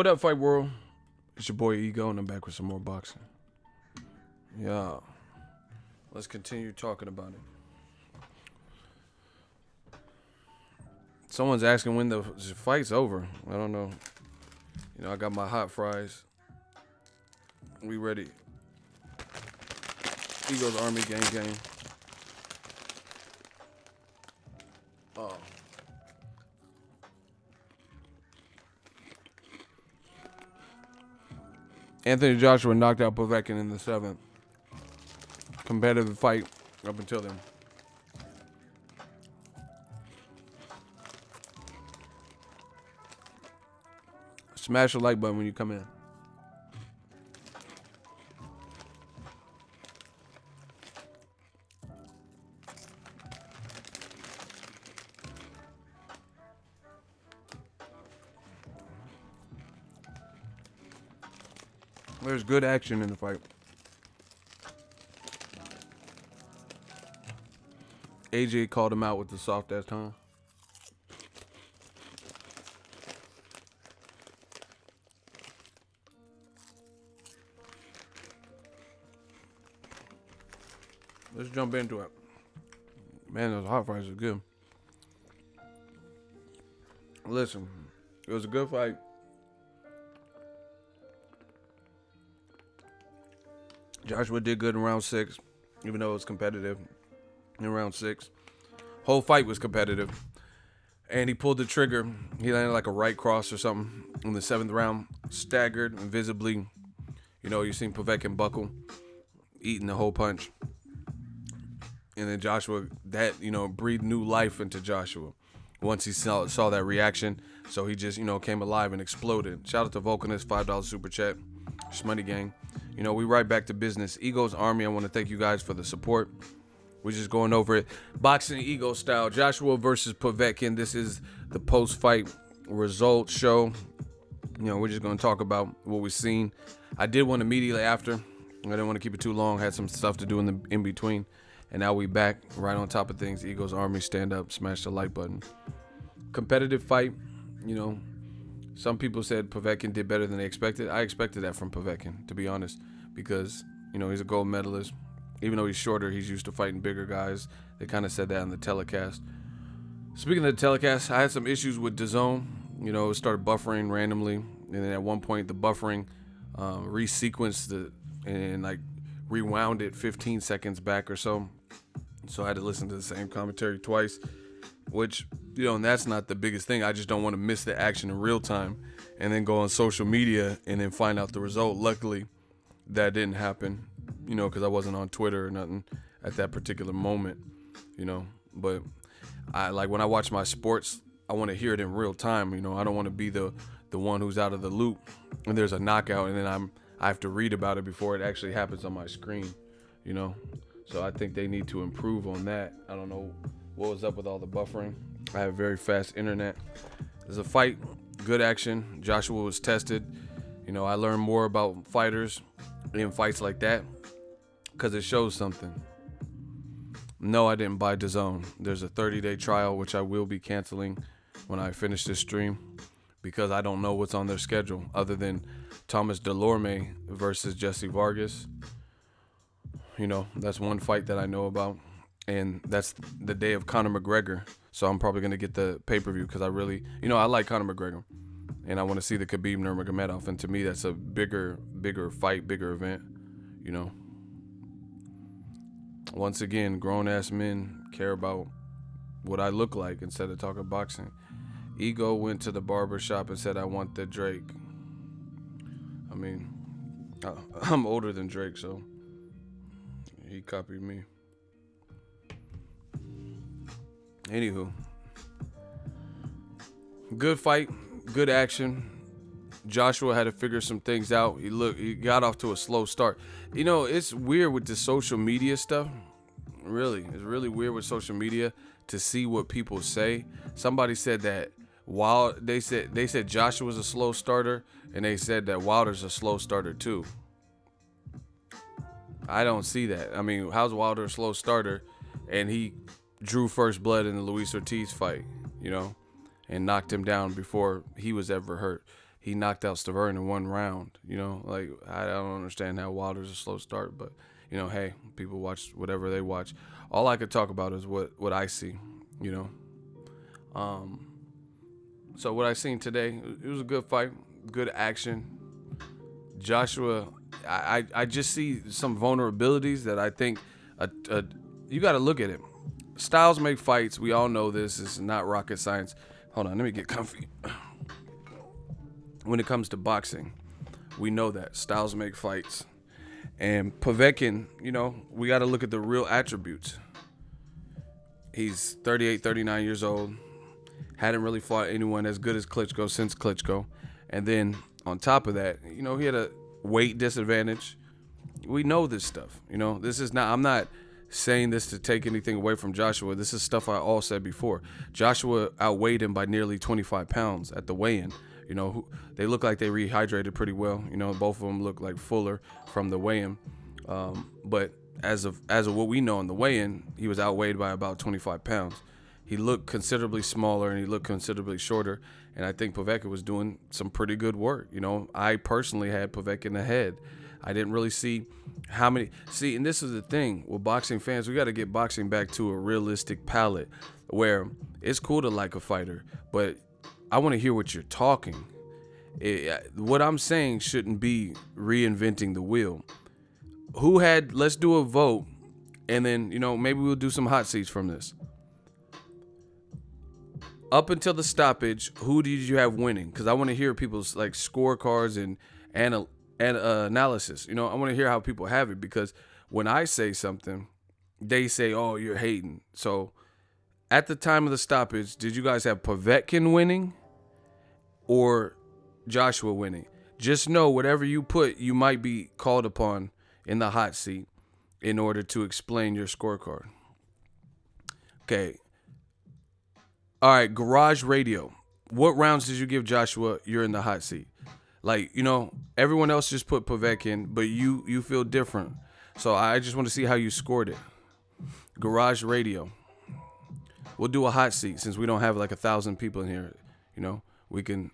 What up, Fight World? It's your boy Ego, and I'm back with some more boxing. Yeah. Let's continue talking about it. Someone's asking when the fight's over. I don't know. You know, I got my hot fries. We ready. Ego's Army gang. Oh. Anthony Joshua knocked out Povetkin in the 7th. Competitive fight up until then. Smash the like button when you come in. There's good action in the fight. AJ called him out with the soft ass tongue. Let's jump into it. Man, those hot fries are good. Listen, it was a good fight. Joshua did good in round 6, even though it was competitive in round 6. Whole fight was competitive. And he pulled the trigger. He landed like a right cross or something in the 7th round. Staggered and visibly, you know, you seen Povetkin buckle, eating the whole punch. And then Joshua, that, you know, breathed new life into Joshua once he saw that reaction. So he just, you know, came alive and exploded. Shout out to Vulcanist, $5 super chat. Shmoney gang. You know, we right back to business. Ego's Army, I want to thank you guys for the support. We're just going over it. Boxing Ego style. Joshua versus Povetkin. This is the post-fight results show. You know, we're just going to talk about what we've seen. I did one immediately after. I didn't want to keep it too long. Had some stuff to do in between. And now we back right on top of things. Ego's Army, stand up, smash the like button. Competitive fight, you know. Some people said Povetkin did better than they expected. I expected that from Povetkin, to be honest, because, you know, he's a gold medalist. Even though he's shorter, he's used to fighting bigger guys. They kind of said that on the telecast. Speaking of the telecast, I had some issues with DAZN. You know, it started buffering randomly. And then at one point, the buffering resequenced and like rewound it 15 seconds back or so. So I had to listen to the same commentary twice, which, you know, and that's not the biggest thing. I just don't want to miss the action in real time and then go on social media and then find out the result. Luckily, that didn't happen, you know, because I wasn't on Twitter or nothing at that particular moment, you know. But I like when I watch my sports, I want to hear it in real time. You know, I don't want to be the one who's out of the loop and there's a knockout and then I have to read about it before it actually happens on my screen, you know. So I think they need to improve on that. I don't know what was up with all the buffering. I have very fast internet. There's a fight, good action. Joshua was tested. You know, I learned more about fighters in fights like that because it shows something. No, I didn't buy DAZN. There's a 30-day trial, which I will be canceling when I finish this stream because I don't know what's on their schedule other than Thomas Delorme versus Jesse Vargas. You know, that's one fight that I know about. And that's the day of Conor McGregor. So I'm probably going to get the pay-per-view because I really, you know, I like Conor McGregor. And I want to see the Khabib Nurmagomedov. And to me, that's a bigger fight, bigger event, you know. Once again, grown-ass men care about what I look like instead of talking boxing. Ego went to the barber shop and said, I want the Drake. I mean, I'm older than Drake, so he copied me. Anywho, good fight, good action. Joshua had to figure some things out. He got off to a slow start. You know, it's weird with the social media stuff. Really, it's really weird with social media to see what people say. Somebody said that they said Joshua's a slow starter, and they said that Wilder's a slow starter too. I don't see that. I mean, how's Wilder a slow starter, and he drew first blood in the Luis Ortiz fight, you know, and knocked him down before he was ever hurt? he knocked out Stavern in 1 round. You know, like I don't understand how Wilder's a slow start, but you know, hey, people watch whatever they watch. All I could talk about is what I see. You know, so what I seen today, it was a good fight, good action. Joshua, I just see some vulnerabilities that I think you got to look at it. Styles make fights. We all know this. It's not rocket science. Hold on, let me get comfy. When it comes to boxing, we know that styles make fights. And Povetkin, you know, we got to look at the real attributes. He's 38, 39 years old. Hadn't really fought anyone as good as Klitschko since Klitschko. And then on top of that, you know, he had a weight disadvantage. We know this stuff. You know, this is not, I'm not saying this to take anything away from Joshua. This is stuff I all said before. Joshua outweighed him by nearly 25 pounds at the weigh-in. You know, they look like they rehydrated pretty well. You know, both of them look like fuller from the weigh-in. But as of what we know in the weigh-in, he was outweighed by about 25 pounds. He looked considerably smaller and he looked considerably shorter. And I think Povetkin was doing some pretty good work. You know, I personally had Povetkin ahead. I didn't really see how many. See, and this is the thing with boxing fans. We got to get boxing back to a realistic palette where it's cool to like a fighter, but I want to hear what you're talking. What I'm saying shouldn't be reinventing the wheel. Let's do a vote, and then, you know, maybe we'll do some hot seats from this. Up until the stoppage, who did you have winning? Because I want to hear people's like scorecards and analysis. You know, I want to hear how people have it, because when I say something, they say, "Oh, you're hating." So, at the time of the stoppage, did you guys have Povetkin winning or Joshua winning? Just know whatever you put, you might be called upon in the hot seat in order to explain your scorecard. Okay. All right, Garage Radio. What rounds did you give Joshua? You're in the hot seat. Like, you know, everyone else just put Povetkin, but you feel different. So I just want to see how you scored it. Garage Radio. We'll do a hot seat since we don't have like 1,000 people in here. You know, we could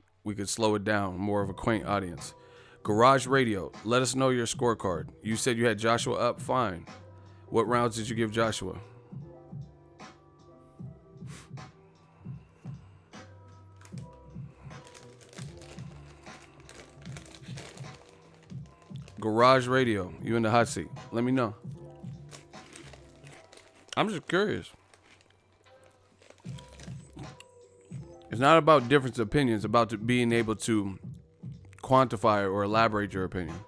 slow it down, more of a quaint audience. Garage Radio. Let us know your scorecard. You said you had Joshua up. Fine. What rounds did you give Joshua? Garage Radio, you in the hot seat. Let me know. I'm just curious. It's not about difference of opinions. It's about being able to quantify or elaborate your opinion.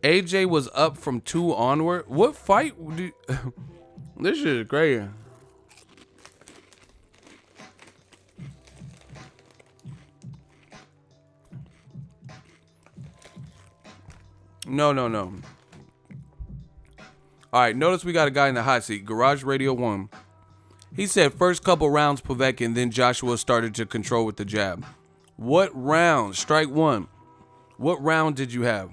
AJ was up from 2 onward. What fight? This shit is crazy. No. All right, notice we got a guy in the hot seat. Garage Radio 1. He said first couple rounds Povetkin, then Joshua started to control with the jab. What round? Strike 1. What round did you have?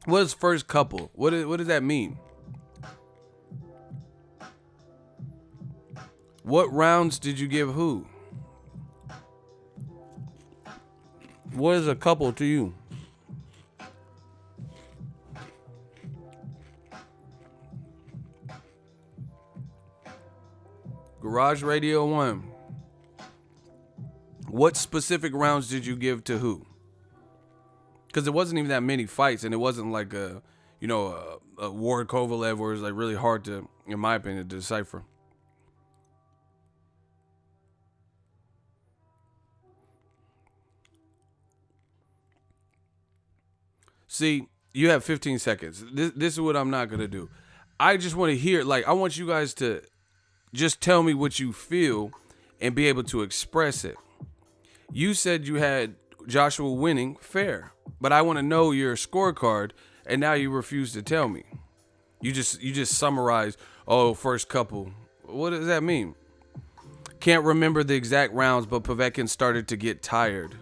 What is first couple? What does that mean? What rounds did you give who? What is a couple to you? Garage Radio 1. What specific rounds did you give to who? Because it wasn't even that many fights, and it wasn't like a Ward Kovalev where it's like really hard to, in my opinion, to decipher. See, you have 15 seconds. This is what I'm not going to do. I just want to hear, like, I want you guys to just tell me what you feel and be able to express it. You said you had Joshua winning, fair. But I want to know your scorecard, and now you refuse to tell me. You just summarize, oh, first couple. What does that mean? Can't remember the exact rounds, but Povetkin started to get tired.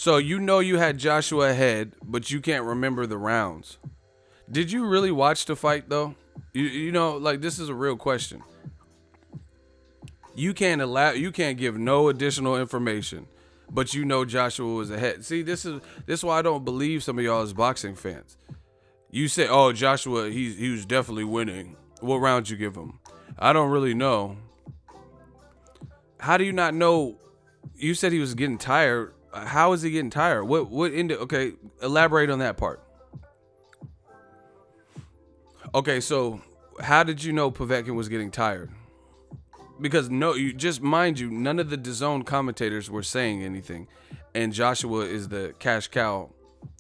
So you know you had Joshua ahead, but you can't remember the rounds. Did you really watch the fight though? You know, like this is a real question. You can't give no additional information, but you know Joshua was ahead. See, this is why I don't believe some of y'all as boxing fans. You say, "Oh, Joshua, he was definitely winning." What round you give him? I don't really know. How do you not know? You said he was getting tired. How is he getting tired? What ended? Okay, elaborate on that part. Okay, so how did you know Povetkin was getting tired? Because no, you just mind you, none of the DAZN commentators were saying anything, and Joshua is the cash cow,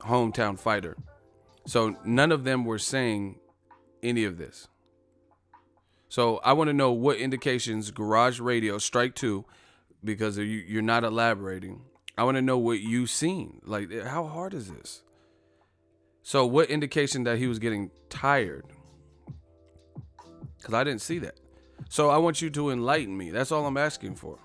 hometown fighter, so none of them were saying any of this. So I want to know what indications Garage Radio Strike 2, because you're not elaborating. I want to know what you seen. Like, how hard is this? So what indication that he was getting tired? Because I didn't see that. So I want you to enlighten me. That's all I'm asking for.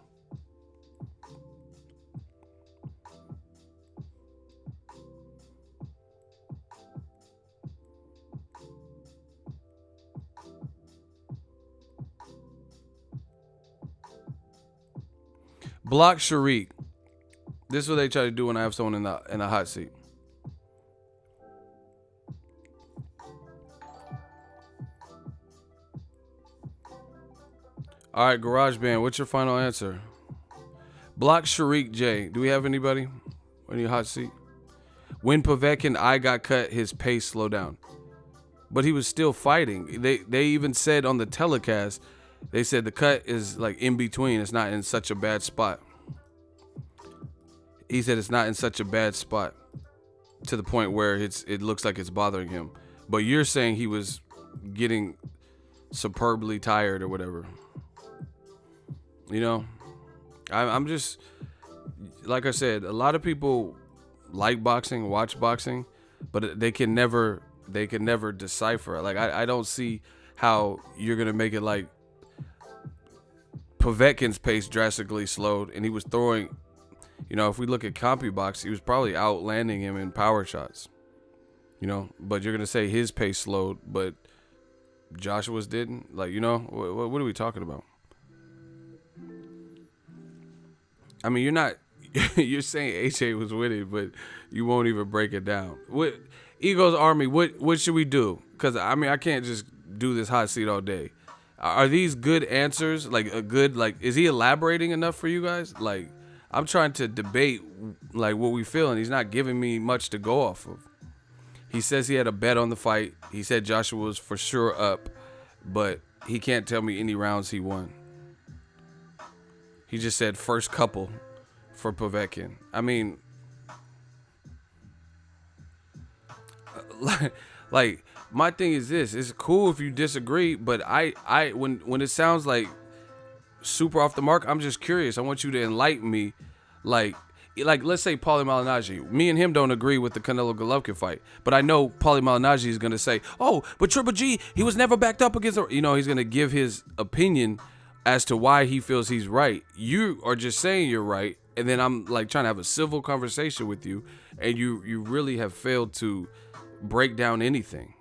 Block Sharik. This is what they try to do when I have someone in a hot seat. All right, GarageBand, what's your final answer? Block Sharik J. Do we have anybody? Any hot seat? When Povetkin eye got cut, his pace slowed down. But he was still fighting. They even said on the telecast, they said the cut is like in between. It's not in such a bad spot. He said it's not in such a bad spot to the point where it looks like it's bothering him. But you're saying he was getting superbly tired or whatever. You know, I'm just, like I said, a lot of people like boxing, watch boxing, but they can never decipher it. Like I don't see how you're gonna make it like Povetkin's pace drastically slowed, and he was throwing. You know, if we look at CompuBox, he was probably outlanding him in power shots. You know, but you're gonna say his pace slowed, but Joshua's didn't. Like, you know, what are we talking about? I mean, you're not. You're saying HA was winning, but you won't even break it down. What Ego's Army? What should we do? Because I mean, I can't just do this hot seat all day. Are these good answers? Like a good is he elaborating enough for you guys? Like, I'm trying to debate like what we feel, and he's not giving me much to go off of. He says he had a bet on the fight. He said Joshua was for sure up, but he can't tell me any rounds he won. He just said first couple for Povetkin. I mean, like my thing is this: it's cool if you disagree, but when it sounds like super off the mark, I'm just curious. I want you to enlighten me. Like let's say Paulie Malignaggi. Me and him don't agree with the Canelo Golovkin fight, but I know Paulie Malignaggi is gonna say, "Oh, but Triple G, he was never backed up against." You know, he's gonna give his opinion as to why he feels he's right. You are just saying you're right, and then I'm like trying to have a civil conversation with you, and you really have failed to break down anything.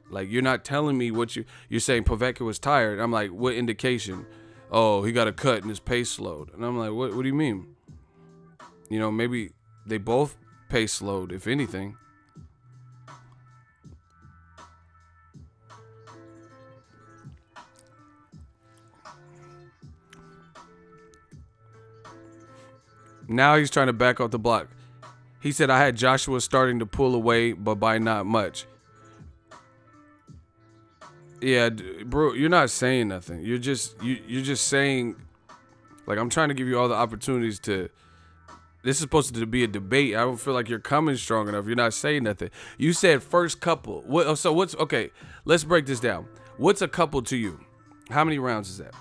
Like, you're not telling me what you're saying. Povetkin was tired. I'm like, what indication? Oh, he got a cut and his pace slowed. And I'm like, what do you mean? You know, maybe they both pace slowed, if anything. Now he's trying to back off the block. He said, I had Joshua starting to pull away, but by not much. Yeah, bro, you're not saying nothing. You're just saying, like, I'm trying to give you all the opportunities to. This is supposed to be a debate. I don't feel like you're coming strong enough. You're not saying nothing. You said first couple. So what's okay? Let's break this down. What's a couple to you? How many rounds is that?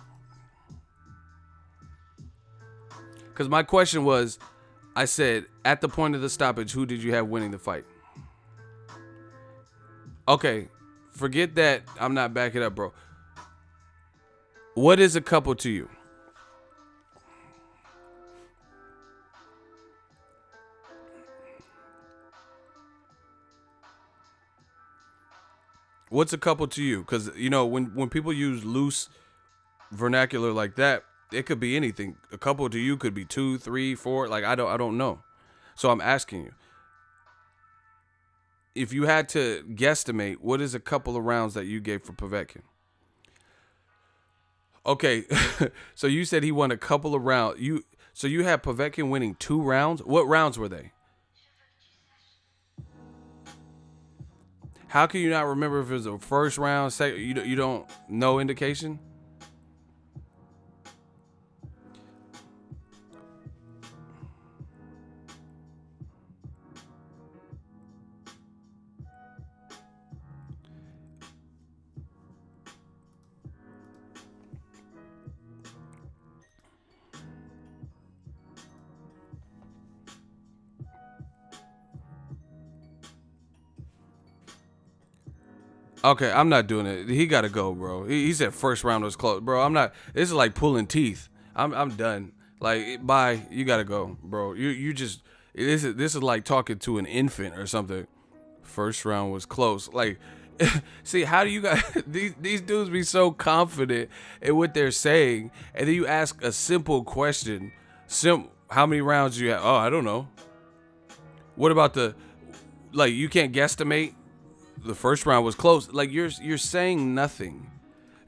Because my question was, I said, at the point of the stoppage, who did you have winning the fight? Okay, forget that. I'm not backing up, bro. What is a couple to you? What's a couple to you? Because you know when people use loose vernacular like that, it could be anything. A couple to you could be 2, 3, 4. Like I don't know. So I'm asking you, if you had to guesstimate, what is a couple of rounds that you gave for Povetkin? Okay, so you said he won a couple of rounds. So you had Povetkin winning 2 rounds. What rounds were they? How can you not remember if it was the first round, second? You don't know indication. Okay, I'm not doing it. He got to go, bro. He said first round was close, bro. I'm not. This is like pulling teeth. I'm done. Like, bye. You got to go, bro. You just this is like talking to an infant or something. First round was close. Like, see, how do you guys these dudes be so confident in what they're saying, and then you ask a simple question. How many rounds do you have? Oh, I don't know. What about you can't guesstimate? The first round was close. Like you're saying nothing.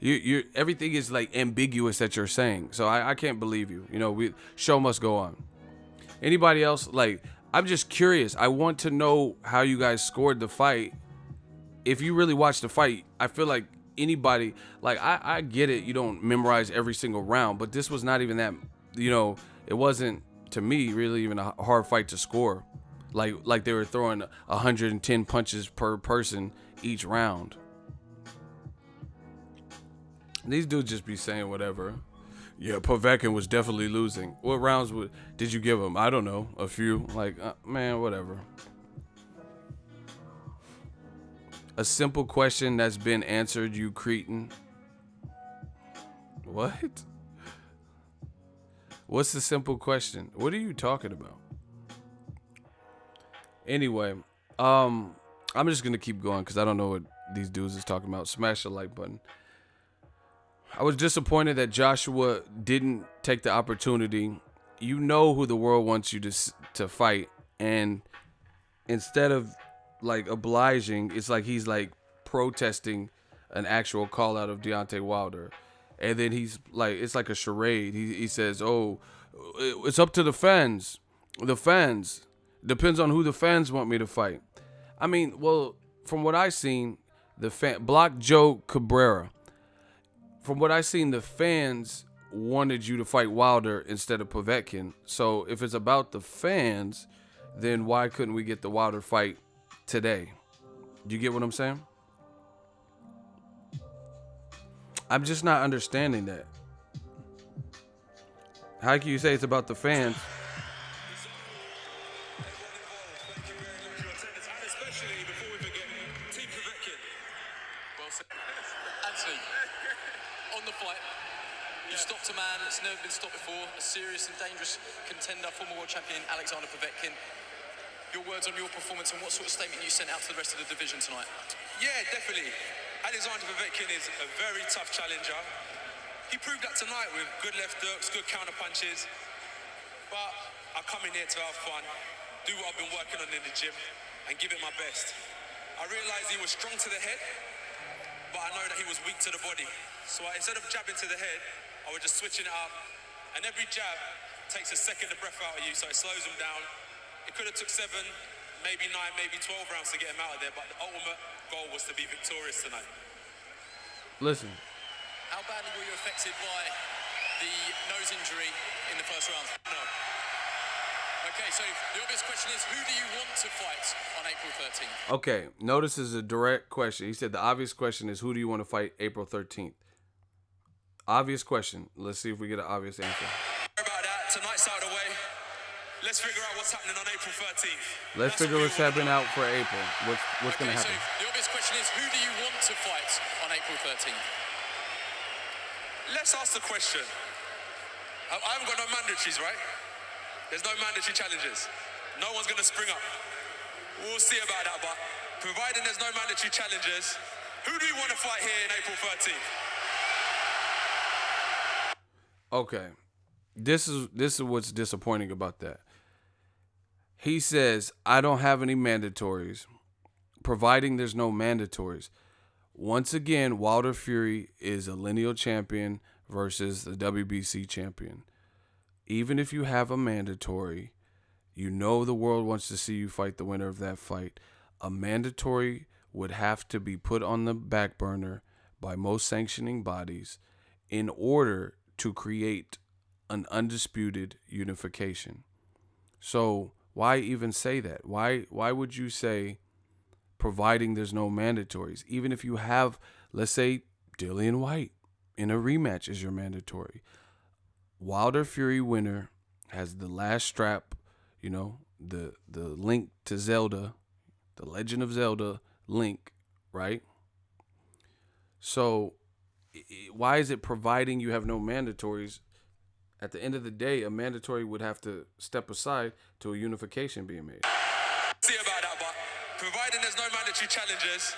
You everything is like ambiguous that you're saying. So I can't believe you. You know, show must go on. Anybody else? Like, I'm just curious. I want to know how you guys scored the fight. If you really watched the fight, I feel like anybody, like I get it. You don't memorize every single round, but this was not even that. You know, it wasn't to me really even a hard fight to score. Like they were throwing 110 punches per person each round. These dudes just be saying whatever. Yeah, Povetkin was definitely losing. What rounds did you give him? I don't know. A few. Like, man, whatever. A simple question that's been answered, you cretin. What? What's the simple question? What are you talking about? Anyway, I'm just gonna keep going because I don't know what these dudes is talking about. Smash the like button. I was disappointed that Joshua didn't take the opportunity. You know who the world wants you to fight, and instead of like obliging, it's like he's like protesting an actual call out of Deontay Wilder, and then he's like, it's like a charade. He says, "Oh, it's up to the fans. The fans." Depends on who the fans want me to fight. I mean, well, from what I seen, Block Joe Cabrera. From what I seen, the fans wanted you to fight Wilder instead of Povetkin. So if it's about the fans, then why couldn't we get the Wilder fight today? Do you get what I'm saying? I'm just not understanding that. How can you say it's about the fans? Stopped a man that's never been stopped before, a serious and dangerous contender, former world champion Alexander Povetkin. Your words on your performance and what sort of statement you sent out to the rest of the division tonight? Yeah, definitely. Alexander Povetkin is a very tough challenger. He proved that tonight with good left hooks, good counter punches. But I come in here to have fun, do what I've been working on in the gym, and give it my best. I realized he was strong to the head, but I know that he was weak to the body. So instead of jabbing to the head, I was just switching it up, and every jab takes a second of breath out of you, so it slows him down. It could have took 7, maybe 9, maybe 12 rounds to get him out of there, but the ultimate goal was to be victorious tonight. Listen. How badly were you affected by the nose injury in the first round? No. Okay, so the obvious question is, who do you want to fight on April 13th? Okay, notice this is a direct question. He said the obvious question is, who do you want to fight April 13th? Obvious question. Let's see if we get an obvious answer. Sorry about that. Tonight's out of the way. Let's figure out what's happening on April 13th. Let's figure what's happening out for April. What's going to happen? So the obvious question is, who do you want to fight on April 13th? Let's ask the question. I haven't got no mandatories, right? There's no mandatory challenges. No one's going to spring up. We'll see about that, but providing there's no mandatory challenges, Who do you want to fight here in April 13th? Okay. This is what's disappointing about that. He says, I don't have any mandatories, providing there's no mandatories. Once again, Wilder Fury is a lineal champion versus the WBC champion. Even if you have a mandatory, you know the world wants to see you fight the winner of that fight. A mandatory would have to be put on the back burner by most sanctioning bodies in order to create an undisputed unification. So why even say that? Why would you say providing there's no mandatories? Even if you have, let's say, Dillian White in a rematch is your mandatory. Wilder Fury winner has the last strap, the link to Zelda, the Legend of Zelda link, right? So why is it providing you have no mandatories? At the end of the day, a mandatory would have to step aside to a unification being made. See about that, but providing there's no mandatory challengers,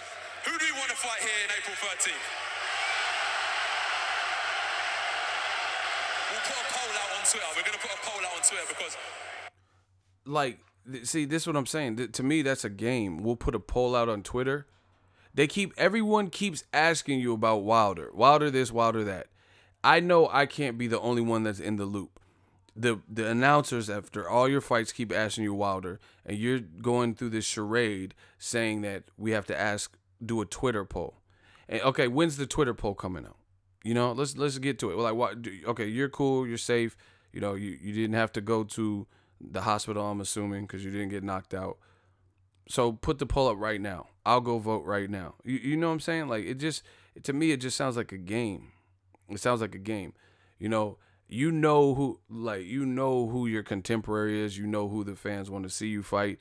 who do you want to fight here in April 13th? We'll put a poll out on Twitter. We're going to put a poll out on Twitter because... See, this is what I'm saying. To me, that's a game. We'll put a poll out on Twitter. Everyone keeps asking you about Wilder. Wilder this, Wilder that. I know I can't be the only one that's in the loop. The announcers, after all your fights, keep asking you Wilder, and you're going through this charade saying that we have to do a Twitter poll. And okay, when's the Twitter poll coming out? Let's get to it. Like, what? Okay, you're cool, you're safe. You didn't have to go to the hospital, I'm assuming, because you didn't get knocked out. So put the poll up right now. I'll go vote right now. You know what I'm saying? Like, to me, it just sounds like a game. It sounds like a game. You know who your contemporary is. You know who the fans want to see you fight.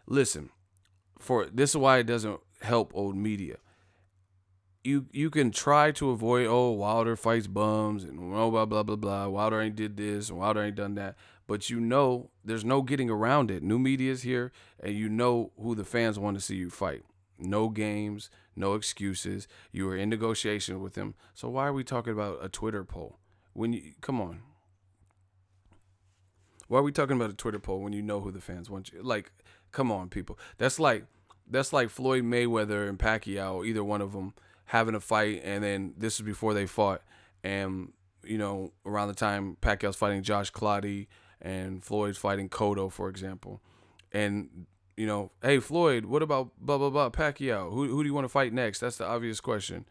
Listen, this is why it doesn't help old media. You can try to avoid, Wilder fights bums and blah, blah, blah, blah. Wilder ain't did this and Wilder ain't done that. But there's no getting around it. New media's here, and you know who the fans want to see you fight. No games, no excuses. You were in negotiation with him. So why are we talking about a Twitter poll? Come on. Why are we talking about a Twitter poll when you know who the fans want you? Like, come on, people. That's like Floyd Mayweather and Pacquiao, either one of them, having a fight, and then this is before they fought, and around the time Pacquiao's fighting Josh Clottey and Floyd's fighting Cotto, for example, and hey Floyd, what about blah blah blah Pacquiao? Who do you want to fight next? That's the obvious question.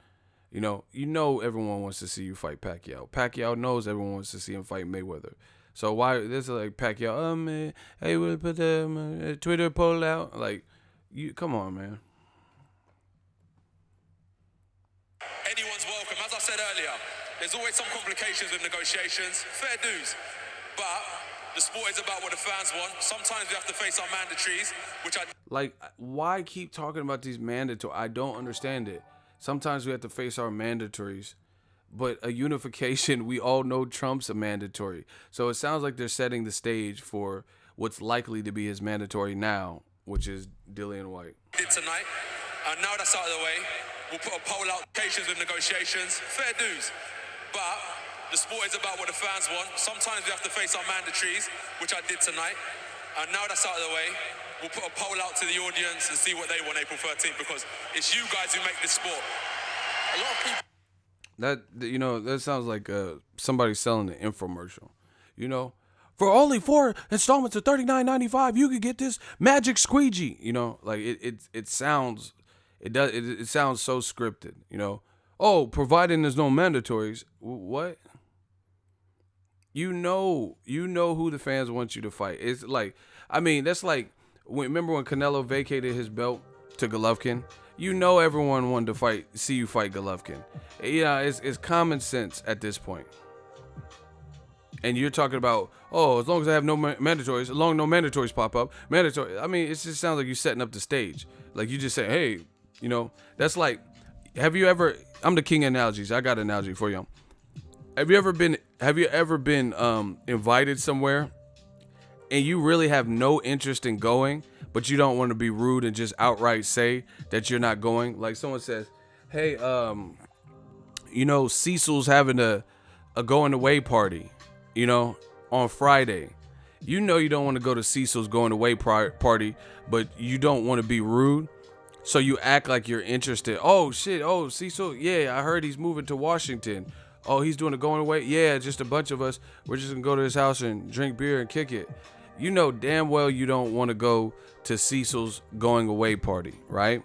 Everyone wants to see you fight Pacquiao. Pacquiao knows everyone wants to see him fight Mayweather. So why this is like Pacquiao? Hey, we'll put a Twitter poll out. Like, come on, man. Anyone's welcome. As I said earlier, there's always some complications with negotiations. Fair dues. But the sport is about what the fans want. Sometimes we have to face our mandatories, why keep talking about these mandatory? I don't understand it. Sometimes we have to face our mandatories, but a unification, we all know Trump's a mandatory. So it sounds like they're setting the stage for what's likely to be his mandatory now, which is Dillian White. Did tonight, and now that's out of the way, we'll put a poll out. Patience with negotiations, fair dues, but the sport is about what the fans want. Sometimes we have to face our mandatories, which I did tonight. And now that's out of the way, we'll put a poll out to the audience and see what they want April 13th, because it's you guys who make this sport. A lot of people... That sounds like somebody selling an infomercial. For only 4 installments of $39.95, you could get this magic squeegee. It sounds so scripted. Providing there's no mandatories. What? You know who the fans want you to fight. It's like, that's like, remember when Canelo vacated his belt to Golovkin? Everyone wanted to see you fight Golovkin. Yeah, it's common sense at this point. And you're talking about, as long as I have no mandatories, as long as no mandatories pop up, mandatory. It just sounds like you're setting up the stage. Like you just say, hey, that's like, have you ever, I'm the king of analogies. I got an analogy for you. Have you ever been invited somewhere and you really have no interest in going, but you don't want to be rude and just outright say that you're not going. Like someone says, hey, Cecil's having a going away party, on Friday. You don't want to go to Cecil's going away party, but you don't want to be rude. So you act like you're interested. Oh, shit. Oh, Cecil. Yeah, I heard he's moving to Washington. Oh, he's doing a going away. Yeah, just a bunch of us. We're just going to go to his house and drink beer and kick it. You know damn well you don't want to go to Cecil's going away party, right?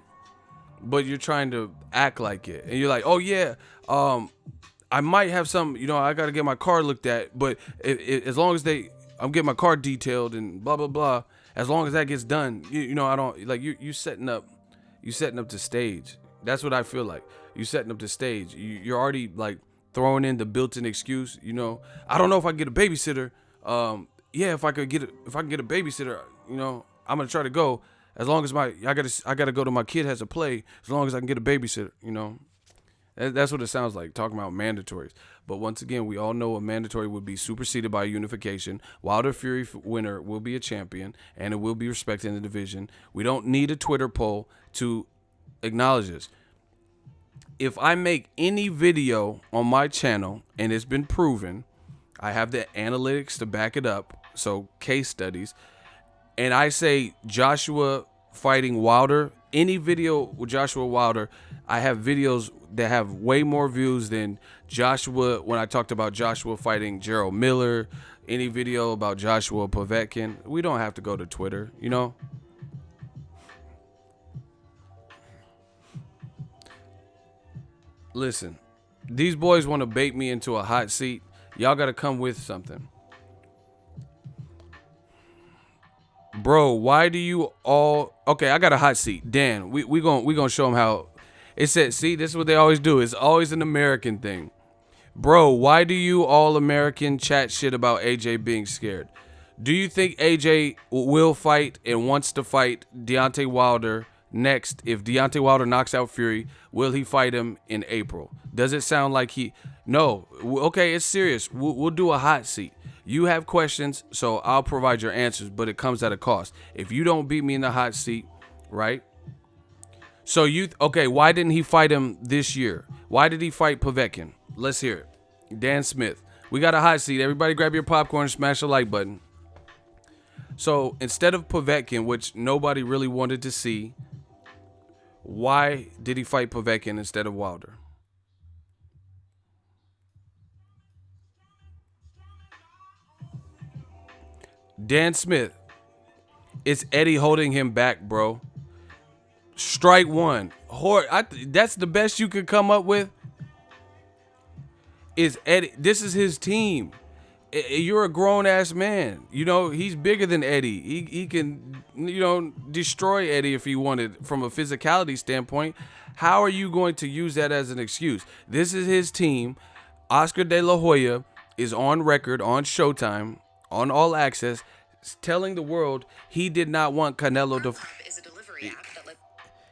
But you're trying to act like it. And you're like, oh, yeah, I might have some, I got to get my car looked at. But as long as I'm getting my car detailed and blah, blah, blah. As long as that gets done, I don't, like, you setting up the stage. That's what I feel like. You setting up the stage. You're already, like, throwing in the built-in excuse. I don't know if I can get a babysitter. Yeah, if I can get a babysitter, I'm gonna try to go. As long as I gotta go to my kid has a play. As long as I can get a babysitter, That's what it sounds like, talking about mandatories. But once again, we all know a mandatory would be superseded by unification. Wilder Fury winner will be a champion, and it will be respected in the division. We don't need a Twitter poll to acknowledge this. If I make any video on my channel, and it's been proven, I have the analytics to back it up, so case studies, and I say Joshua fighting Wilder, any video with Joshua Wilder, I have videos that have way more views than Joshua, when I talked about Joshua fighting Gerald Miller, any video about Joshua Povetkin. We don't have to go to Twitter, Listen, these boys want to bait me into a hot seat. Y'all got to come with something. Bro, why do you all... Okay, I got a hot seat. Dan, we gonna show them how... It said, see, this is what they always do. It's always an American thing. Bro, why do you all American chat shit about AJ being scared? Do you think AJ will fight and wants to fight Deontay Wilder next? If Deontay Wilder knocks out Fury, will he fight him in April? Does it sound like he... No. Okay, it's serious. We'll do a hot seat. You have questions, so I'll provide your answers, but it comes at a cost. If you don't beat me in the hot seat, right? So okay, why didn't he fight him this year? Why did he fight Povetkin? Let's hear it. Dan Smith. We got a hot seat. Everybody grab your popcorn and smash the like button. So instead of Povetkin, which nobody really wanted to see, why did he fight Povetkin instead of Wilder? Dan Smith. It's Eddie holding him back, bro. Strike one. That's the best you could come up with. Is Eddie? This is his team. You're a grown ass man. He's bigger than Eddie. He can, destroy Eddie if he wanted from a physicality standpoint. How are you going to use that as an excuse? This is his team. Oscar De La Hoya is on record on Showtime, on All Access, telling the world he did not want Canelo to.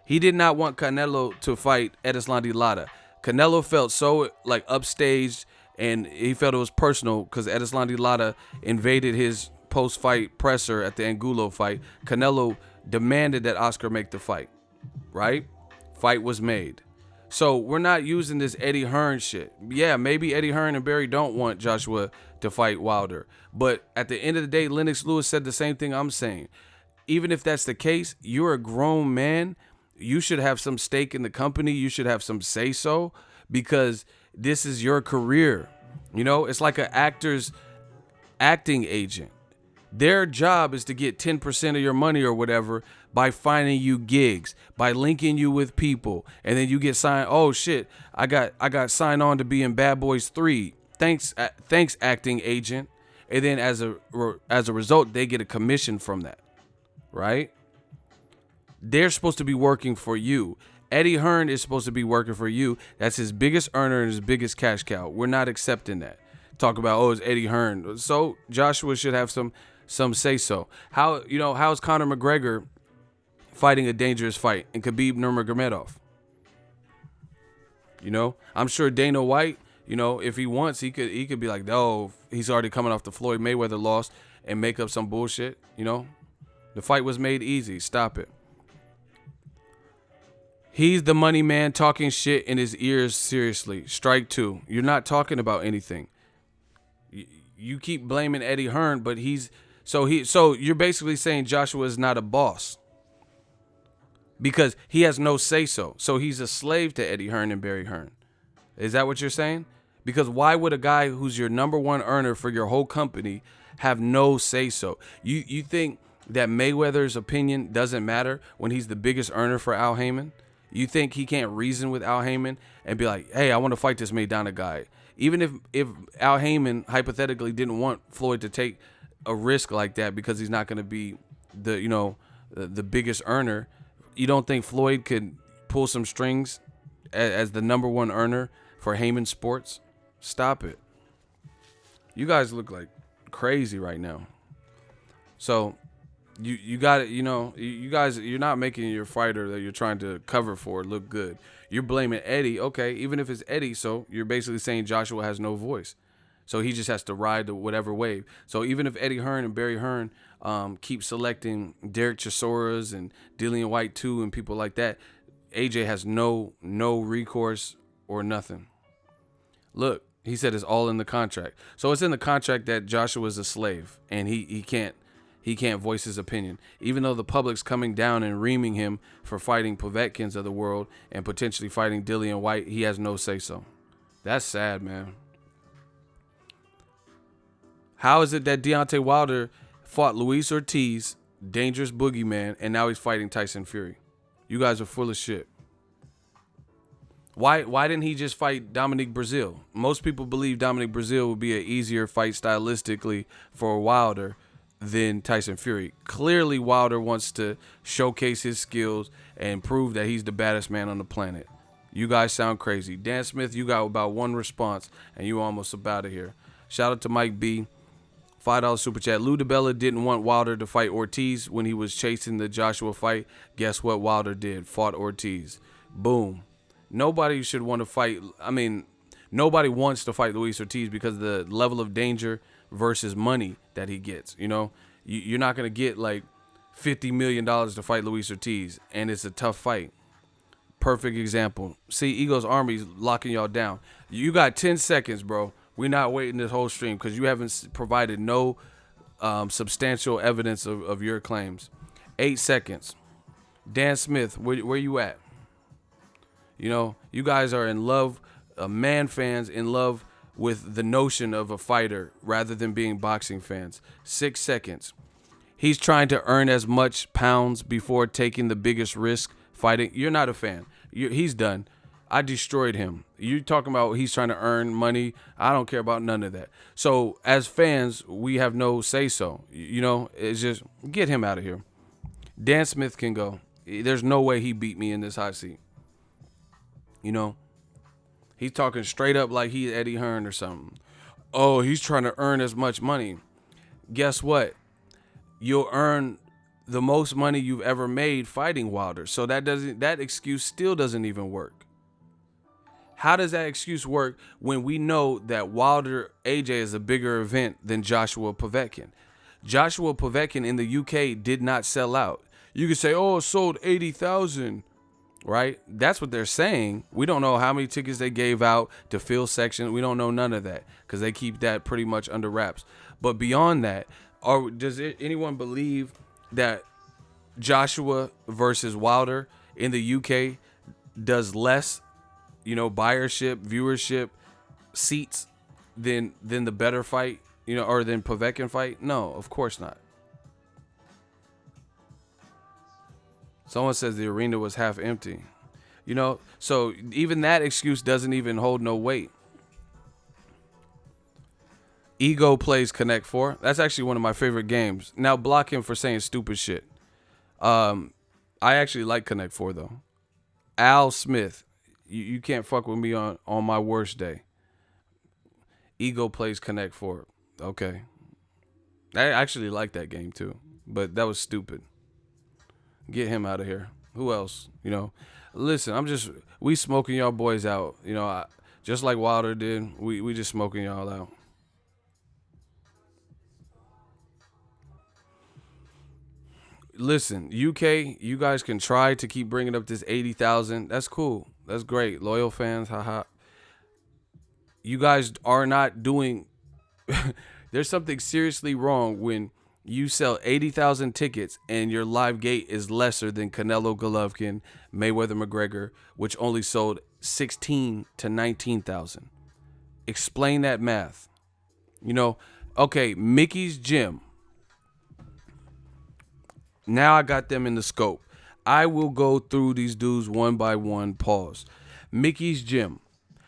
He did not want Canelo to fight Erislandy Lara. Canelo felt so upstaged, and he felt it was personal because Erislandy Lara invaded his post-fight presser at the Angulo fight. Canelo demanded that Oscar make the fight, right? Fight was made. So we're not using this Eddie Hearn shit. Yeah, maybe Eddie Hearn and Barry don't want Joshua to fight Wilder. But at the end of the day, Lennox Lewis said the same thing I'm saying. Even if that's the case, you're a grown man. You should have some stake in the company. You should have some say-so because this is your career. It's like an actor's acting agent. Their job is to get 10% of your money or whatever by finding you gigs, by linking you with people, and then you get signed. Oh shit, I got signed on to be in Bad Boys 3. Thanks acting agent. And then as a result, they get a commission from that, right? They're supposed to be working for you. Eddie Hearn is supposed to be working for you. That's his biggest earner and his biggest cash cow. We're not accepting that. Talk about, it's Eddie Hearn. So Joshua should have some say so. How's Conor McGregor fighting a dangerous fight and Khabib Nurmagomedov? I'm sure Dana White, if he wants, he could be like, he's already coming off the Floyd Mayweather loss, and make up some bullshit. You know, the fight was made easy. Stop it. He's the money man talking shit in his ears. Seriously. Strike 2. You're not talking about anything. You keep blaming Eddie Hearn, but so you're basically saying Joshua is not a boss because he has no say so. So he's a slave to Eddie Hearn and Barry Hearn. Is that what you're saying? Because why would a guy who's your number one earner for your whole company have no say so? You think that Mayweather's opinion doesn't matter when he's the biggest earner for Al Heyman? You think he can't reason with Al Heyman and be like, hey, I want to fight this Maidana guy? Even if Al Heyman hypothetically didn't want Floyd to take a risk like that because he's not going to be the biggest earner, you don't think Floyd could pull some strings as the number one earner for Heyman Sports? Stop it. You guys look like crazy right now. So you got it. You guys, you're not making your fighter that you're trying to cover for look good. You're blaming Eddie. Okay, even if it's Eddie, so you're basically saying Joshua has no voice. So he just has to ride the whatever wave. So even if Eddie Hearn and Barry Hearn keep selecting Derek Chisoras and Dillian White too and people like that, AJ has no recourse or nothing. Look, he said it's all in the contract. So it's in the contract that Joshua is a slave and he can't voice his opinion. Even though the public's coming down and reaming him for fighting Povetkins of the world and potentially fighting Dillian White, he has no say so. That's sad, man. How is it that Deontay Wilder fought Luis Ortiz, dangerous boogeyman, and now he's fighting Tyson Fury? You guys are full of shit. Why didn't he just fight Dominic Breazeale? Most people believe Dominic Breazeale would be an easier fight stylistically for Wilder than Tyson Fury. Clearly, Wilder wants to showcase his skills and prove that he's the baddest man on the planet. You guys sound crazy. Dan Smith, you got about one response, and you almost up out of here. Shout out to Mike B. $5 super chat. Lou DiBella didn't want Wilder to fight Ortiz when he was chasing the Joshua fight. Guess what Wilder did? Fought Ortiz. Boom. Nobody should want to fight. I mean, nobody wants to fight Luis Ortiz because of the level of danger versus money that he gets. You're not going to get like $50 million to fight Luis Ortiz, and it's a tough fight. Perfect example. See, Eagles Army's locking y'all down. You got 10 seconds, bro. We're not waiting this whole stream because you haven't provided no substantial evidence of your claims. 8 seconds. Dan Smith, where you at? You guys are in love, man fans in love with the notion of a fighter rather than being boxing fans. 6 seconds. He's trying to earn as much pounds before taking the biggest risk fighting. You're not a fan. He's done. I destroyed him. You talking about he's trying to earn money. I don't care about none of that. So as fans, we have no say so. It's just get him out of here. Dan Smith can go. There's no way he beat me in this hot seat. He's talking straight up like he's Eddie Hearn or something. Oh, he's trying to earn as much money. Guess what? You'll earn the most money you've ever made fighting Wilder. So that excuse still doesn't even work. How does that excuse work when we know that Wilder AJ is a bigger event than Joshua Povetkin? Joshua Povetkin in the UK did not sell out. You could say, oh, it sold 80,000, right? That's what they're saying. We don't know how many tickets they gave out to fill sections. We don't know none of that because they keep that pretty much under wraps. But beyond that, does anyone believe that Joshua versus Wilder in the UK does less buyership, viewership, seats than the better fight, or than Povetkin fight? No, of course not. Someone says the arena was half empty. So even that excuse doesn't even hold no weight. Ego plays Connect 4. That's actually one of my favorite games. Now block him for saying stupid shit. I actually like Connect 4 though. Al Smith. You can't fuck with me on my worst day. Ego plays Connect 4. Okay. I actually like that game too. But that was stupid. Get him out of here. Who else? Listen, we smoking y'all boys out. Just like Wilder did. We just smoking y'all out. listen, UK, you guys can try to keep bringing up this 80,000. That's cool. That's great. Loyal fans, haha. You guys are not doing. There's something seriously wrong when you sell 80,000 tickets and your live gate is lesser than Canelo Golovkin, Mayweather McGregor, which only sold 16 to 19,000. Explain that math. You know, okay, Mickey's Gym. Now I got them in the scope. I will go through these dudes one by one. Pause. Mickey's Gym.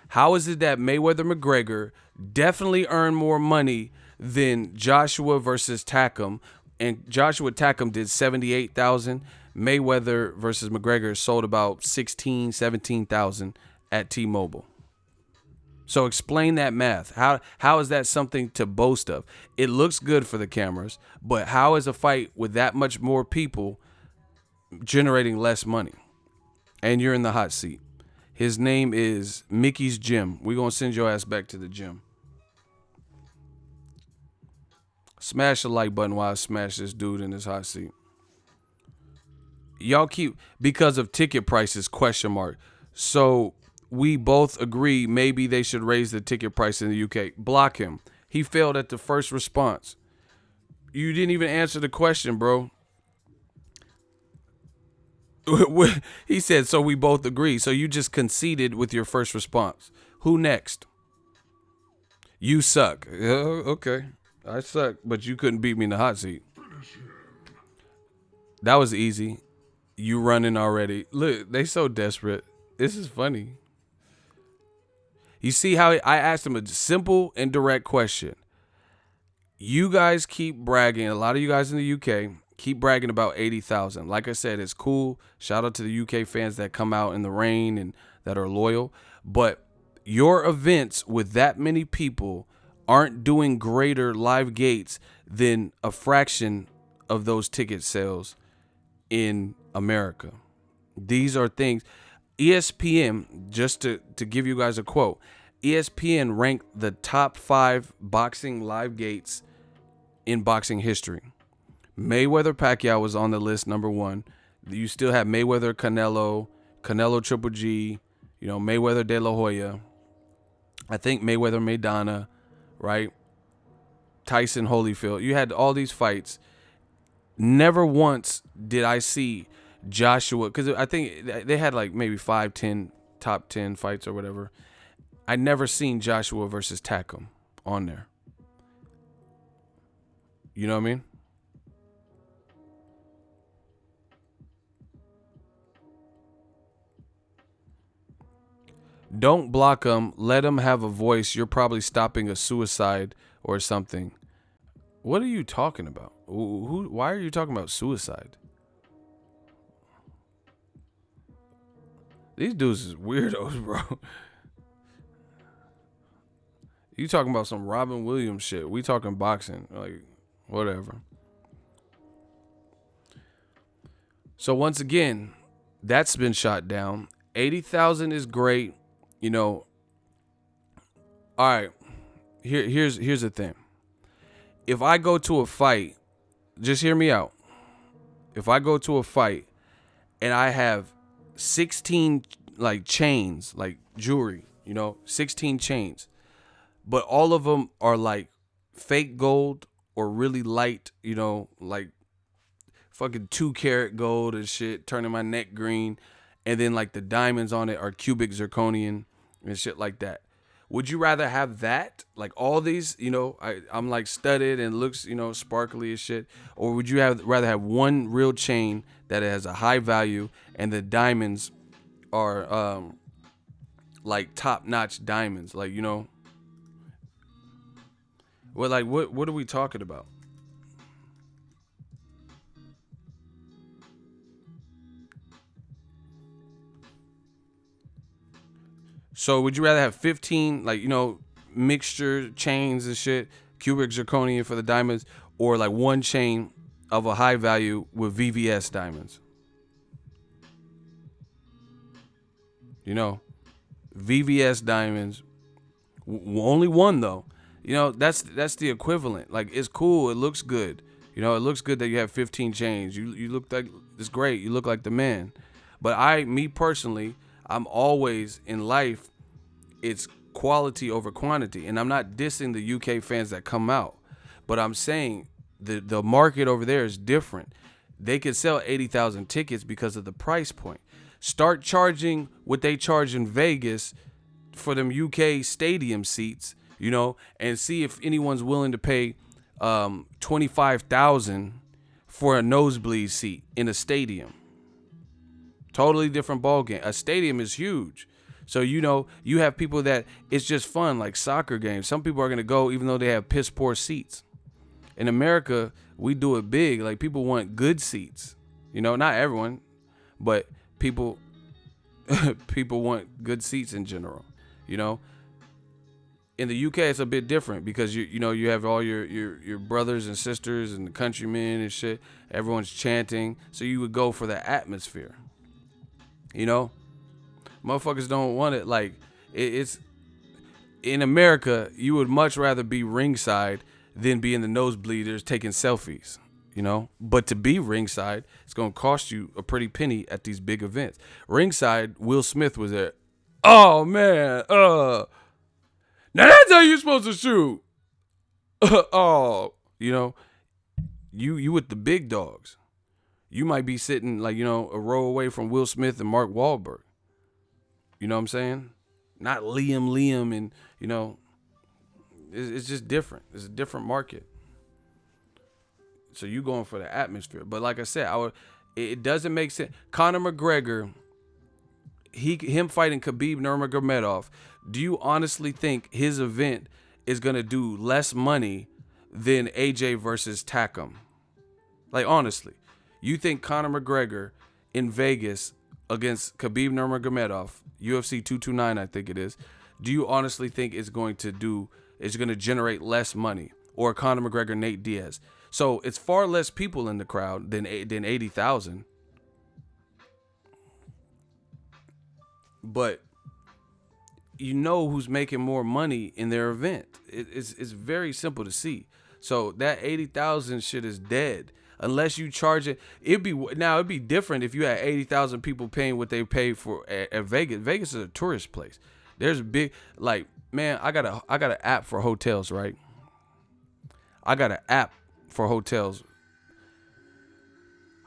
How is it that Mayweather McGregor definitely earned more money than Joshua versus Takam? And Joshua Takam did 78,000. Mayweather versus McGregor sold about 16, 17,000 at T-Mobile. So explain that math. How is that something to boast of? It looks good for the cameras, but how is a fight with that much more people generating less money? And you're in the hot seat. His name is Mickey's Gym. We're going to send your ass back to the gym. Smash the like button while I smash this dude in his hot seat. Y'all keep, because of ticket prices, question mark. So we both agree maybe they should raise the ticket price in the UK. Block him. He failed at the first response. You didn't even answer the question, bro. He said, so we both agree. So you just conceded with your first response. Who next? You suck. Okay. I suck, but you couldn't beat me in the hot seat. That was easy. You running already. Look, they so desperate. This is funny. You see how I asked him a simple and direct question. You guys keep bragging. A lot of you guys in the UK keep bragging about 80,000. Like I said, it's cool. Shout out to the UK fans that come out in the rain and that are loyal. But your events with that many people aren't doing greater live gates than a fraction of those ticket sales in America. These are things. ESPN, just to give you guys a quote, ESPN ranked the top 5 boxing live gates in boxing history. Mayweather Pacquiao was on the list, number 1. You still have Mayweather Canelo Triple G, Mayweather De La Hoya. I think Mayweather Maidana, right? Tyson Holyfield. You had all these fights. Never once did I see Joshua, because I think they had like maybe 5-10 top 10 fights or whatever. I never seen Joshua versus Takam on there. You know what I mean? Don't block them. Let them have a voice. You're probably stopping a suicide or something. What are you talking about? Why are you talking about suicide? These dudes is weirdos, bro. You talking about some Robin Williams shit. We talking boxing. Like, whatever. So once again, that's been shot down. 80,000 is great. All right. Here's the thing. If I go to a fight, just hear me out. If I go to a fight and I have 16 like chains, like jewelry, 16 chains, but all of them are like fake gold or really light, like fucking 2-carat gold and shit, turning my neck green, and then like the diamonds on it are cubic zirconian and shit like that. Would you rather have that, like all these, I'm like studded and looks, sparkly as shit, or would you rather have one real chain that has a high value and the diamonds are like top-notch diamonds, like, well, like what are we talking about? So would you rather have 15, like, mixture chains and shit, cubic zirconium for the diamonds, or like one chain of a high value with VVS diamonds? VVS diamonds, only one though. That's the equivalent. Like, it's cool, it looks good. You know, it looks good that you have 15 chains. You look like, it's great. You look like the man. But me personally, I'm always in life, it's quality over quantity. And I'm not dissing the UK fans that come out, but I'm saying the market over there is different. They could sell 80,000 tickets because of the price point. Start charging what they charge in Vegas for them UK stadium seats, you know, and see if anyone's willing to pay 25,000 for a nosebleed seat in a stadium. Totally different ball game. A stadium is huge. So, you know, you have people that it's just fun, like soccer games. Some people are going to go even though they have piss poor seats. In America, we do it big. Like, people want good seats. You know, not everyone, but people want good seats in general, you know. In the UK, it's a bit different because you have all your brothers and sisters and the countrymen and shit. Everyone's chanting, so you would go for the atmosphere. You know, motherfuckers don't want it. Like, it's in America, you would much rather be ringside than be in the nosebleeders taking selfies. You know, but to be ringside, it's gonna cost you a pretty penny at these big events. Ringside, Will Smith was there. Oh man, now that's how you're supposed to shoot. Oh, you know, you with the big dogs. You might be sitting, like, you know, a row away from Will Smith and Mark Wahlberg. You know what I'm saying? Not Liam, and, you know, it's just different. It's a different market. So you going for the atmosphere. But like I said, it doesn't make sense. Conor McGregor, him fighting Khabib Nurmagomedov, do you honestly think his event is going to do less money than AJ versus Takam? Like, honestly, you think Conor McGregor in Vegas against Khabib Nurmagomedov, UFC 229, I think it is, do you honestly think it's going to generate less money? Or Conor McGregor, Nate Diaz? So it's far less people in the crowd than 80,000. But you know who's making more money in their event. It's very simple to see. So that 80,000 shit is dead unless you charge it. It'd be different if you had 80,000 people paying what they pay for at Vegas. Vegas is a tourist place. There's big, like, man, I got an app for hotels, right? I got an app for hotels.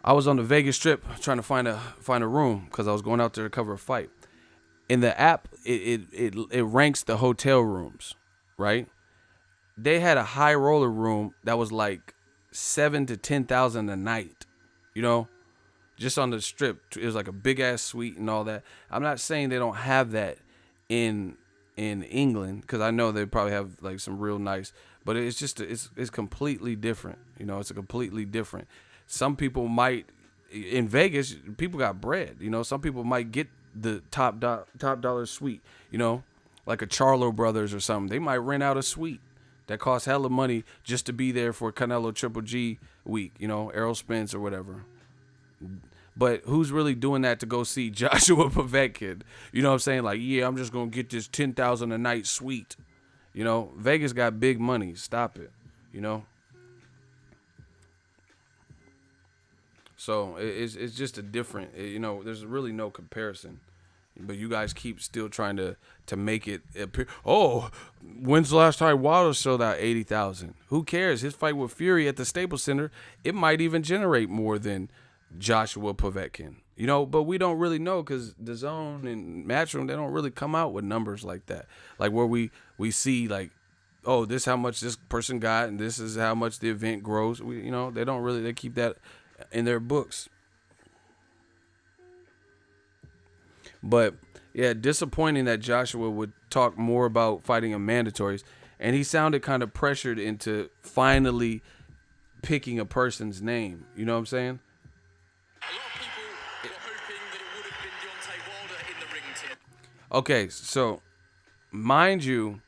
I was on the Vegas Strip trying to find a room because I was going out there to cover a fight. In the app, it ranks the hotel rooms, right? They had a high roller room that was like 7,000 to 10,000 a night, you know, just on the Strip. It was like a big ass suite and all that. I'm not saying they don't have that in England, because I know they probably have like some real nice, but it's just it's completely different. You know, it's a completely different. Some people might, in Vegas, people got bread. You know, some people might get the top dollar suite. You know, like a Charlo Brothers or something. They might rent out a suite that costs hella money just to be there for Canelo Triple G week. You know, Errol Spence or whatever. But who's really doing that to go see Joshua Povetkin? You know what I'm saying? Like, yeah, I'm just going to get this 10,000 a night suite. You know, Vegas got big money. Stop it. You know? So it's just a different, you know, there's really no comparison. But you guys keep still trying to make it appear. Oh, when's the last time Wilder sold out 80,000? Who cares? His fight with Fury at the Staples Center, it might even generate more than Joshua Povetkin, you know, but we don't really know because DAZN and Matchroom, they don't really come out with numbers like that. Like where we see like, oh, this is how much this person got and this is how much the event grows. You know, they keep that in their books. But yeah, disappointing that Joshua would talk more about fighting in mandatories, and he sounded kind of pressured into finally picking a person's name. You know what I'm saying? A lot of people were hoping that it would have been Deontay Wilder in the ring tonight. Okay, so mind you,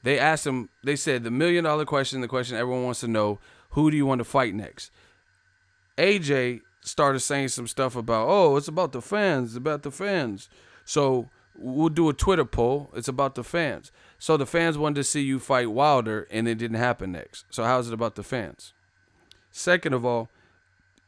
they asked him, they said the $1 million question, the question everyone wants to know, who do you want to fight next? AJ started saying some stuff about, oh, it's about the fans, it's about the fans. So we'll do a Twitter poll, it's about the fans. So the fans wanted to see you fight Wilder, and it didn't happen next. So how is it about the fans? Second of all,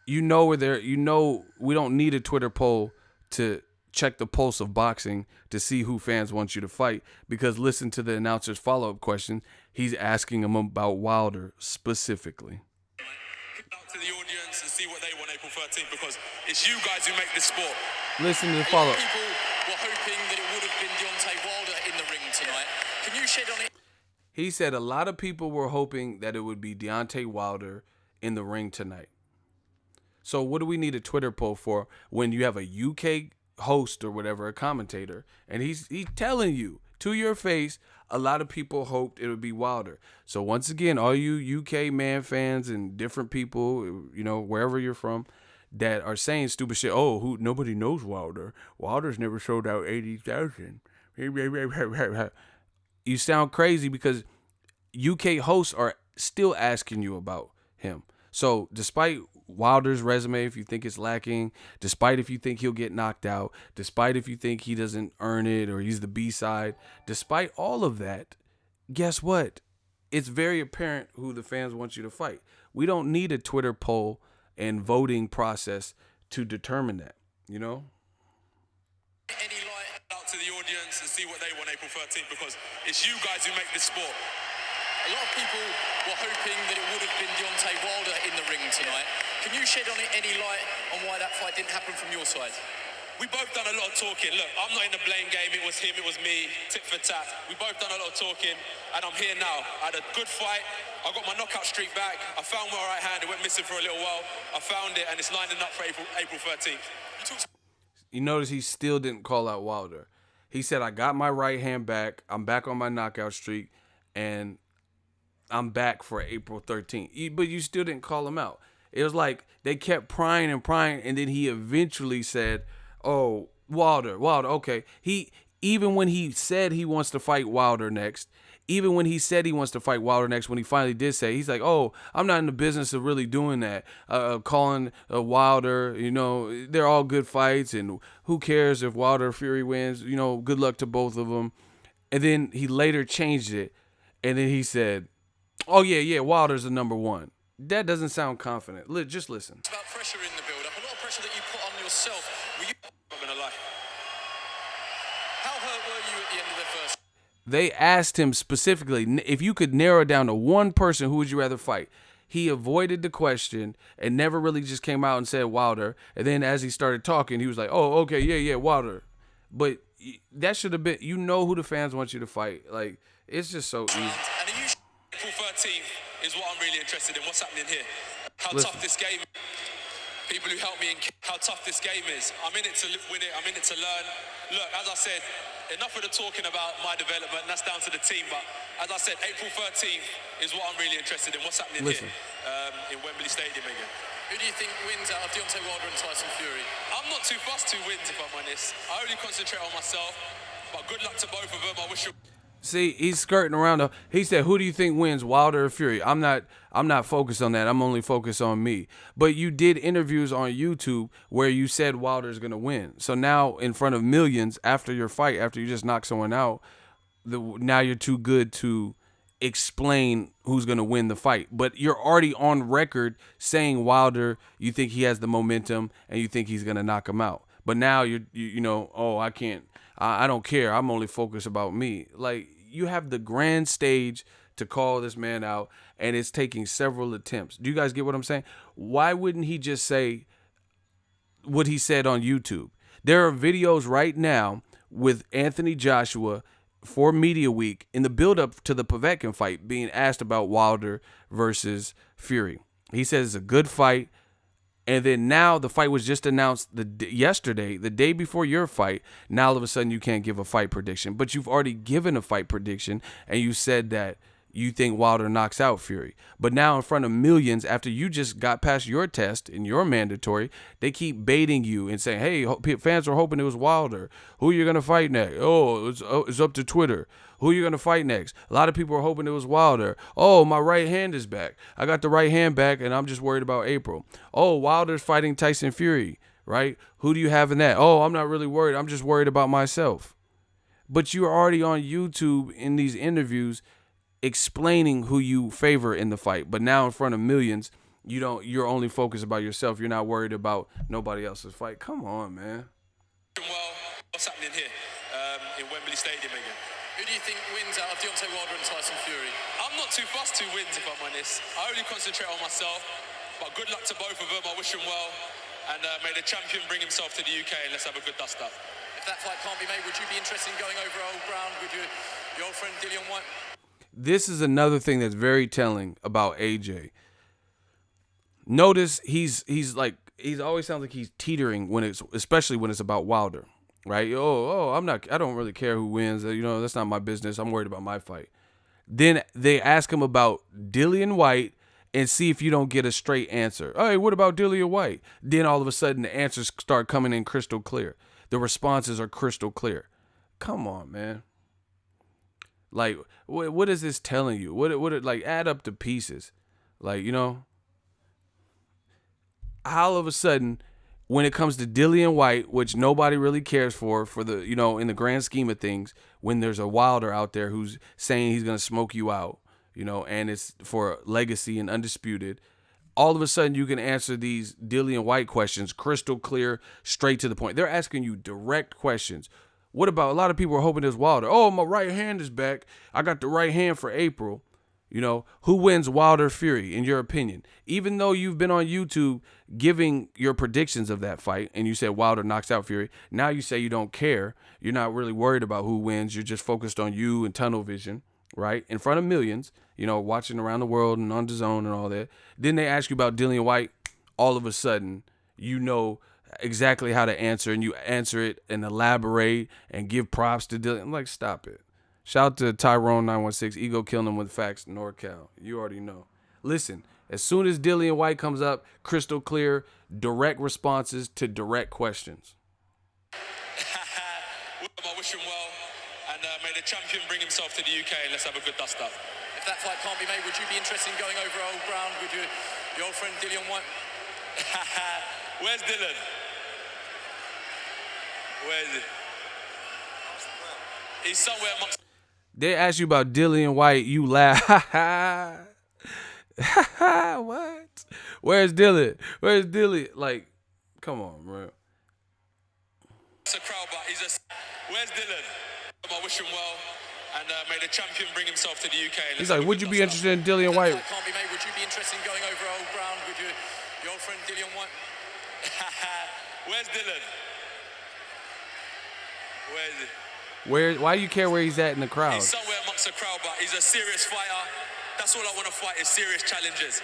we don't need a Twitter poll to check the pulse of boxing to see who fans want you to fight, because listen to the announcer's follow-up question. He's asking him about Wilder specifically. Out to the audience and see what they want April 13th, because it's you guys who make this sport. Listen to the A lot follow-up. of people were hoping that it would have been Deontay Wilder in the ring tonight. Can you shed on it? He said a lot of people were hoping that it would be Deontay Wilder in the ring tonight. So what do we need a Twitter poll for when you have a UK host or whatever, a commentator, and he's telling you to your face, a lot of people hoped it would be Wilder. So once again, all you UK man fans and different people, you know, wherever you're from, that are saying stupid shit. Oh, nobody knows Wilder. Wilder's never sold out 80,000. You sound crazy because UK hosts are still asking you about him. So despite Wilder's resume, if you think it's lacking, despite if you think he'll get knocked out, despite if you think he doesn't earn it or he's the B-side, despite all of that, guess what? It's very apparent who the fans want you to fight. We don't need a Twitter poll and voting process to determine that, you know? Any light out to the audience and see what they want April 13th, because it's you guys who make this sport. A lot of people were hoping that it would have been Deontay Wilder in the ring tonight. Can you shed on it any light on why that fight didn't happen from your side? We both done a lot of talking. Look, I'm not in the blame game. It was him, it was me, tit for tat. We both done a lot of talking, and I'm here now. I had a good fight. I got my knockout streak back. I found my right hand. It went missing for a little while. I found it, and it's lining up for April 13th. You notice he still didn't call out Wilder. He said, I got my right hand back. I'm back on my knockout streak, and I'm back for April 13th. But you still didn't call him out. It was like they kept prying, and then he eventually said, oh, Wilder, okay. Even when he said he wants to fight Wilder next, when he finally did say, he's like, oh, I'm not in the business of really doing that. Calling Wilder, you know, they're all good fights, and who cares if Wilder or Fury wins? You know, good luck to both of them. And then he later changed it, and then he said, oh, yeah, Wilder's the number one. That doesn't sound confident. Just listen. It's about pressure in the build-up, a lot of pressure that you put on yourself. I'm not going to lie. How hurt were you at the end of the first? They asked him specifically, if you could narrow it down to one person, who would you rather fight? He avoided the question and never really just came out and said Wilder. And then as he started talking, he was like, oh, okay, yeah, Wilder. But that should have been, you know who the fans want you to fight. Like, it's just so easy. And are you April 13th is what I'm really interested in. What's happening here? How Listen. tough this game is. People who help me, how tough this game is. I'm in it to win it. I'm in it to learn. Look, as I said, enough of the talking about my development. That's down to the team. But as I said, April 13th is what I'm really interested in. What's happening Listen. here in Wembley Stadium again? Who do you think wins out of Deontay Wilder and Tyson Fury? I'm not too fussed who wins, if I'm honest. I only concentrate on myself. But good luck to both of them. I wish you. See, he's skirting around. He said, who do you think wins, Wilder or Fury? I'm not focused on that. I'm only focused on me. But you did interviews on YouTube where you said Wilder's going to win. So now in front of millions after your fight, after you just knock someone out, now you're too good to explain who's going to win the fight. But you're already on record saying Wilder, you think he has the momentum and you think he's going to knock him out. But now you know, oh, I can't. I don't care. I'm only focused about me. Like, you have the grand stage to call this man out, and it's taking several attempts. Do you guys get what I'm saying? Why wouldn't he just say what he said on YouTube? There are videos right now with Anthony Joshua for Media Week in the build-up to the Povetkin fight being asked about Wilder versus Fury. He says it's a good fight. And then now the fight was just announced yesterday, the day before your fight. Now all of a sudden you can't give a fight prediction. But you've already given a fight prediction, and you said that you think Wilder knocks out Fury. But now in front of millions, after you just got past your test and your mandatory, they keep baiting you and saying, hey, fans are hoping it was Wilder. Who are you going to fight next? Oh, it's up to Twitter. Who are you going to fight next? A lot of people are hoping it was Wilder. Oh, my right hand is back. I got the right hand back, and I'm just worried about April. Oh, Wilder's fighting Tyson Fury, right? Who do you have in that? Oh, I'm not really worried. I'm just worried about myself. But you're already on YouTube in these interviews explaining who you favor in the fight. But now in front of millions, You're only focused about yourself. You're not worried about nobody else's fight. Come on, man. Well, what's happening here in Wembley Stadium again? Who do you think wins out of Deontay Wilder and Tyson Fury? I'm not too fussed who wins, if I'm honest. I only concentrate on myself. But good luck to both of them. I wish them well. And may the champion bring himself to the UK and let's have a good dust up. If that fight can't be made, would you be interested in going over old ground with your old friend Dillian White? This is another thing that's very telling about AJ. Notice he's always sounds like he's teetering especially when it's about Wilder, right? I don't really care who wins. That's not my business. I'm worried about my fight. Then they ask him about Dillian White and see if you don't get a straight answer. Hey, what about Dillian White? Then all of a sudden the answers start coming in crystal clear. The responses are crystal clear. Come on, man. Like, what is this telling you? What add up the pieces? All of a sudden, when it comes to Dillian White, which nobody really cares for the, in the grand scheme of things, when there's a Wilder out there who's saying he's going to smoke you out, and it's for legacy and undisputed, all of a sudden you can answer these Dillian White questions crystal clear, straight to the point. They're asking you direct questions. What about, a lot of people are hoping there's Wilder. Oh, my right hand is back. I got the right hand for April. Who wins Wilder Fury, in your opinion? Even though you've been on YouTube giving your predictions of that fight, and you said Wilder knocks out Fury, now you say you don't care. You're not really worried about who wins. You're just focused on you and tunnel vision, right? In front of millions, watching around the world and on DAZN and all that. Then they ask you about Dillian White. All of a sudden, you know exactly how to answer, and you answer it and elaborate and give props to Dillian. I'm like, stop it. Shout out to Tyrone916, Ego killing him with facts, NorCal. You already know. Listen, as soon as Dillian White comes up, crystal clear, direct responses to direct questions. I wish him well, and may the champion bring himself to the UK and let's have a good dust up. If that fight can't be made, would you be interested in going over old ground with your old friend Dillian White? Where's Dylan? Where is he? He's somewhere amongst... They ask you about Dillian White, you laugh. What? Where's Dillian? Where's Dillian? Like, come on, bro. It's a crowd, but where's Dylan? I wish him well, and may the champion bring himself to the UK. He's like, would you be interested in Dillian White? If that can't be made, would you be interested in going over old ground with your old friend Dillian White? Where's Dylan? Where is he? Why do you care where he's at in the crowd? He's somewhere amongst the crowd, but he's a serious fighter. That's all I want to fight is serious challenges.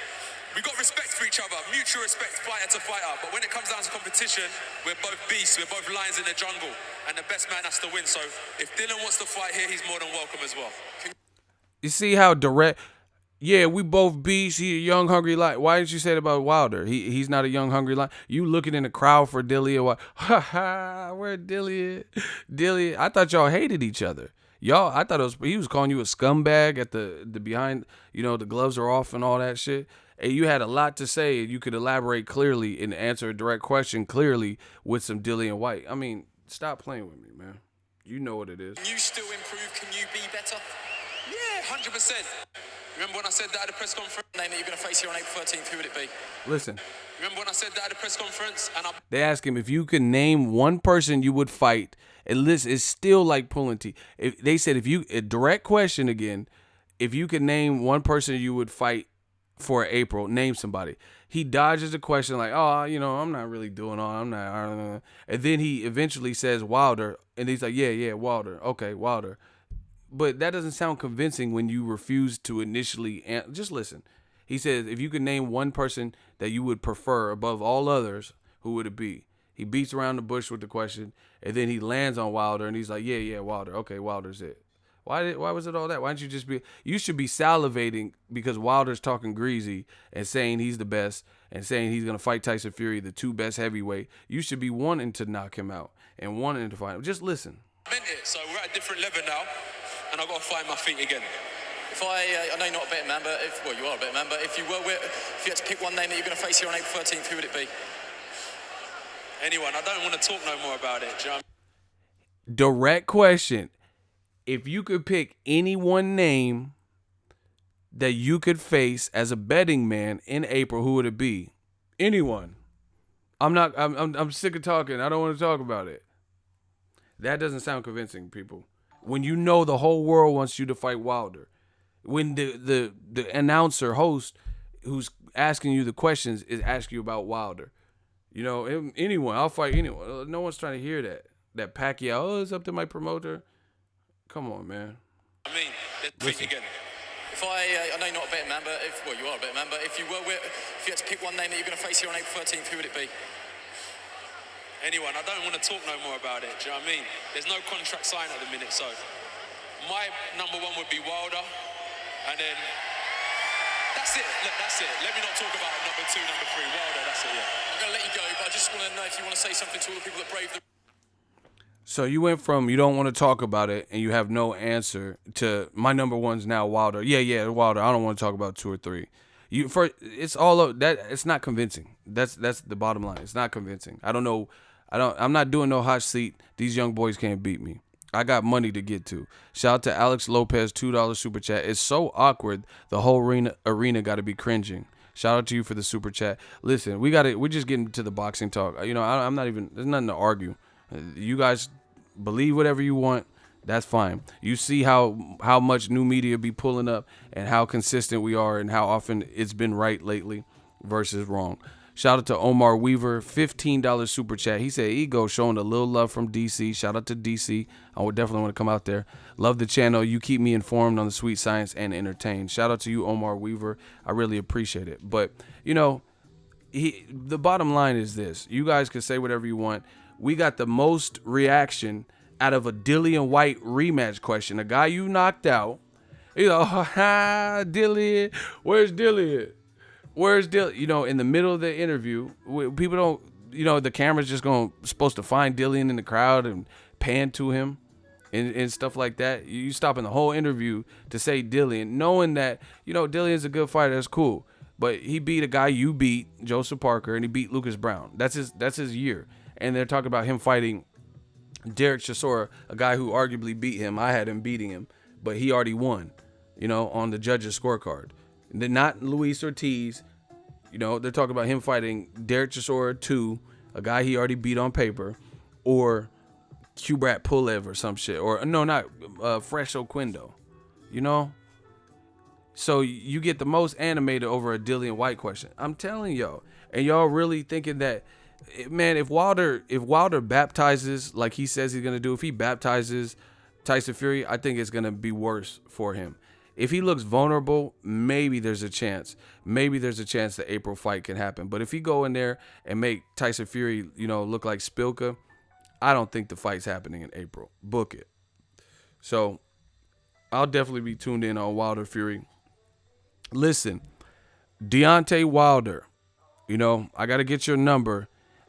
We got respect for each other, mutual respect, fighter to fighter. But when it comes down to competition, we're both beasts, we're both lions in the jungle, and the best man has to win. So if Dylan wants to fight here, he's more than welcome as well. You see how direct? Yeah, we both beasts. He a young, hungry lion. Why didn't you say that about Wilder? He's not a young, hungry lion. You looking in the crowd for Dillian? Ha ha, where Dillian? Dillian. I thought y'all hated each other. I thought he was calling you a scumbag at the behind. The gloves are off and all that shit. And you had a lot to say. You could elaborate clearly and answer a direct question clearly with some Dillian White. I mean, stop playing with me, man. You know what it is. Can you still improve? Can you be better? Yeah, 100%. Remember when I said that at the press conference? Name that you're going to face here on April 13th, who would it be? Listen. Remember when I said that at the press conference? They ask him if you could name one person you would fight. And listen, it's still like pulling teeth. They said a direct question again, if you could name one person you would fight for April, name somebody. He dodges the question like, I'm not really doing all. I'm not. And then he eventually says Wilder. And he's like, yeah, Wilder. Okay, Wilder. But that doesn't sound convincing when you refuse to initially just listen. He says, if you could name one person that you would prefer above all others, who would it be? He beats around the bush with the question, and then he lands on Wilder, and he's like, yeah, Wilder. Okay, Wilder's it. Why was it all that? Why don't you just be? You should be salivating because Wilder's talking greasy and saying he's the best and saying he's gonna fight Tyson Fury, the two best heavyweight. You should be wanting to knock him out and wanting to fight him. Just listen. Meant it. So we're at a different level now, and I've got to find my feet again. If I know you're not a betting man, but you are a betting man, but if you had to pick one name that you're going to face here on April 13th, who would it be? Anyone. I don't want to talk no more about it. Do you know what I mean? Direct question. If you could pick any one name that you could face as a betting man in April, who would it be? Anyone. I'm sick of talking. I don't want to talk about it. That doesn't sound convincing, people. When you know the whole world wants you to fight Wilder. When the announcer host who's asking you the questions is asking you about Wilder. You know, anyone. I'll fight anyone. No one's trying to hear that. That Pacquiao, it's up to my promoter. Come on, man. I mean, let's again. If I know you're not a betting man, but you are a betting man, but if you had to pick one name that you're going to face here on April 13th, who would it be? Anyone. I don't want to talk no more about it. Do you know what I mean? There's no contract signed at the minute, so my number one would be Wilder, and then that's it. Look, that's it. Let me not talk about number two, number three. Wilder, that's it. Yeah. I'm going to let you go, but I just want to know if you want to say something to all the people that brave the. So you went from you don't want to talk about it and you have no answer to my number one's now Wilder. Yeah, Wilder. I don't want to talk about two or three. It's all of that. It's not convincing. That's the bottom line. It's not convincing. I don't know. I'm not doing no hot seat. These young boys can't beat me. I got money to get to. Shout out to Alex Lopez, $2 super chat. It's so awkward. The whole arena got to be cringing. Shout out to you for the super chat. Listen, we're just getting to the boxing talk. You know, I'm not even. There's nothing to argue. You guys believe whatever you want. That's fine. You see how much new media be pulling up and how consistent we are and how often it's been right lately versus wrong. Shout out to Omar Weaver, $15 super chat. He said, Ego showing a little love from DC. Shout out to DC. I would definitely want to come out there. Love the channel. You keep me informed on the sweet science and entertained. Shout out to you, Omar Weaver. I really appreciate it. But, you know, the bottom line is this. You guys can say whatever you want. We got the most reaction out of a Dillian White rematch question. A guy you knocked out. You know, Dillian, where's Dillian? Where's Dillian? You know, in the middle of the interview, people don't, you know, the camera's just supposed to find Dillian in the crowd and pan to him and stuff like that. You stopping the whole interview to say Dillian, knowing that, you know, Dillian's a good fighter. That's cool. But he beat a guy you beat, Joseph Parker, and he beat Lucas Brown. That's his year. And they're talking about him fighting Derek Chisora, a guy who arguably beat him. I had him beating him, but he already won, you know, on the judges' scorecard. And then not Luis Ortiz. You know, they're talking about him fighting Derek Chisora 2, a guy he already beat on paper, or Kubrat Pulev or some shit. Or, no, not Fresh Oquendo, you know? So you get the most animated over a Dillian White question. I'm telling y'all. And y'all really thinking that, man, if Wilder baptizes like he says he's going to do, if he baptizes Tyson Fury, I think it's going to be worse for him. If he looks vulnerable, maybe there's a chance. Maybe there's a chance the April fight can happen. But if he go in there and make Tyson Fury, you know, look like Spilka, I don't think the fight's happening in April. Book it. So I'll definitely be tuned in on Wilder Fury. Listen, Deontay Wilder, you know, I got to get your number.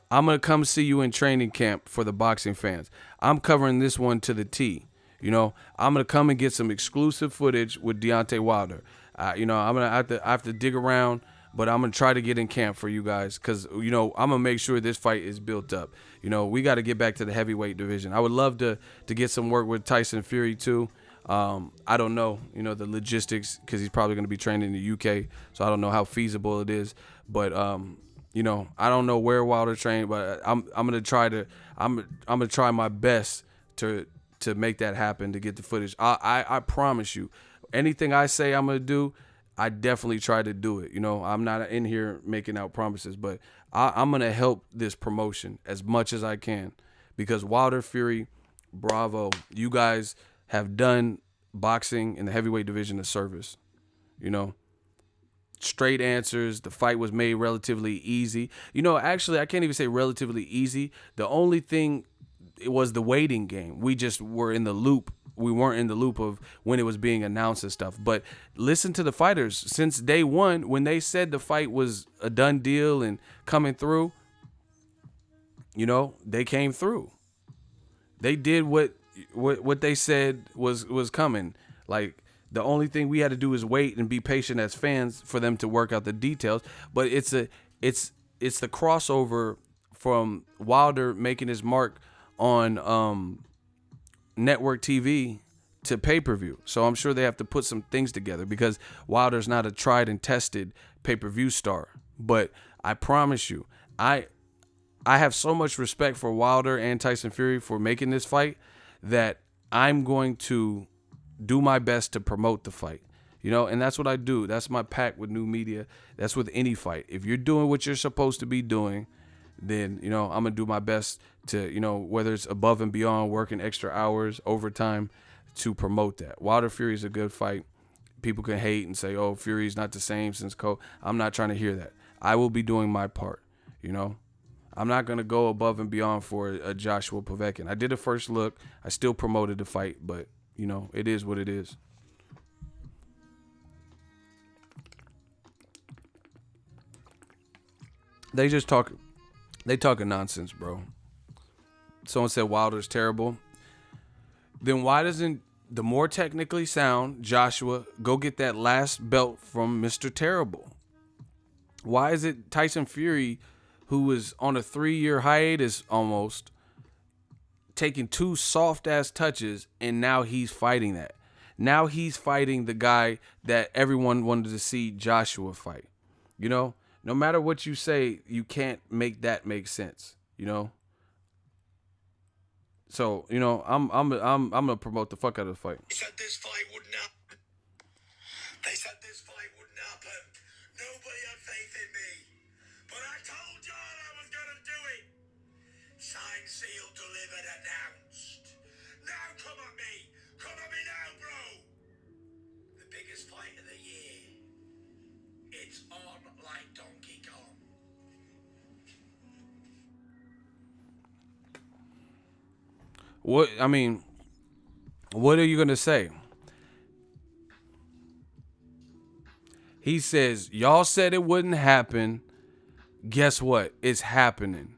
I'm going to come see you in training camp for the boxing fans. I'm covering this one to the T. You know, I'm going to come and get some exclusive footage with Deontay Wilder. You know, I'm going to have to dig around, but I'm going to try to get in camp for you guys because, you know, I'm going to make sure this fight is built up. You know, we got to get back to the heavyweight division. I would love to get some work with Tyson Fury too. I don't know, you know, the logistics because he's probably going to be training in the UK, so I don't know how feasible it is. But, you know, I don't know where Wilder trained, but I'm going to try my best to make that happen, to get the footage. I promise you, anything I say I'm going to do, I definitely try to do it. You know, I'm not in here making out promises, but I'm going to help this promotion as much as I can because Wilder Fury, bravo. You guys have done boxing in the heavyweight division a service. You know, straight answers. The fight was made relatively easy. You know, actually, I can't even say relatively easy. The only thing, it was the waiting game. We just were in the loop. We weren't in the loop of when it was being announced and stuff. But listen to the fighters. Since day one, when they said the fight was a done deal and coming through, you know, they came through. They did what they said was coming. Like, the only thing we had to do is wait and be patient as fans for them to work out the details. But it's the crossover from Wilder making his mark on network TV to pay-per-view. So I'm sure they have to put some things together because Wilder's not a tried and tested pay-per-view star. But I promise you, I have so much respect for Wilder and Tyson Fury for making this fight that I'm going to do my best to promote the fight. You know, and that's what I do. That's my pact with new media. That's with any fight. If you're doing what you're supposed to be doing, then, you know, I'm going to do my best to, you know, whether it's above and beyond, working extra hours, overtime, to promote that. Wilder Fury is a good fight. People can hate and say, oh, Fury's not the same since Cole. I'm not trying to hear that. I will be doing my part, you know. I'm not going to go above and beyond for a Joshua Povetkin. I did a first look. I still promoted the fight, but, you know, it is what it is. They talking nonsense, bro. Someone said Wilder's terrible. Then why doesn't the more technically sound Joshua go get that last belt from Mr. Terrible? Why is it Tyson Fury, who was on a 3-year hiatus almost, taking 2 soft-ass touches, and now he's fighting that? Now he's fighting the guy that everyone wanted to see Joshua fight. You know? No matter what you say, you can't make that make sense, you know? So, you know, I'm gonna promote the fuck out of the fight. They said this fight wouldn't happen. They said this fight wouldn't happen. Nobody had faith in me. But I told y'all I was gonna do it. Signed, sealed, delivered, announced. Now come at me. Come at me now, bro. The biggest fight of the year. It's on like Donkey Kong. What are you gonna say? He says, y'all said it wouldn't happen. Guess what? It's happening.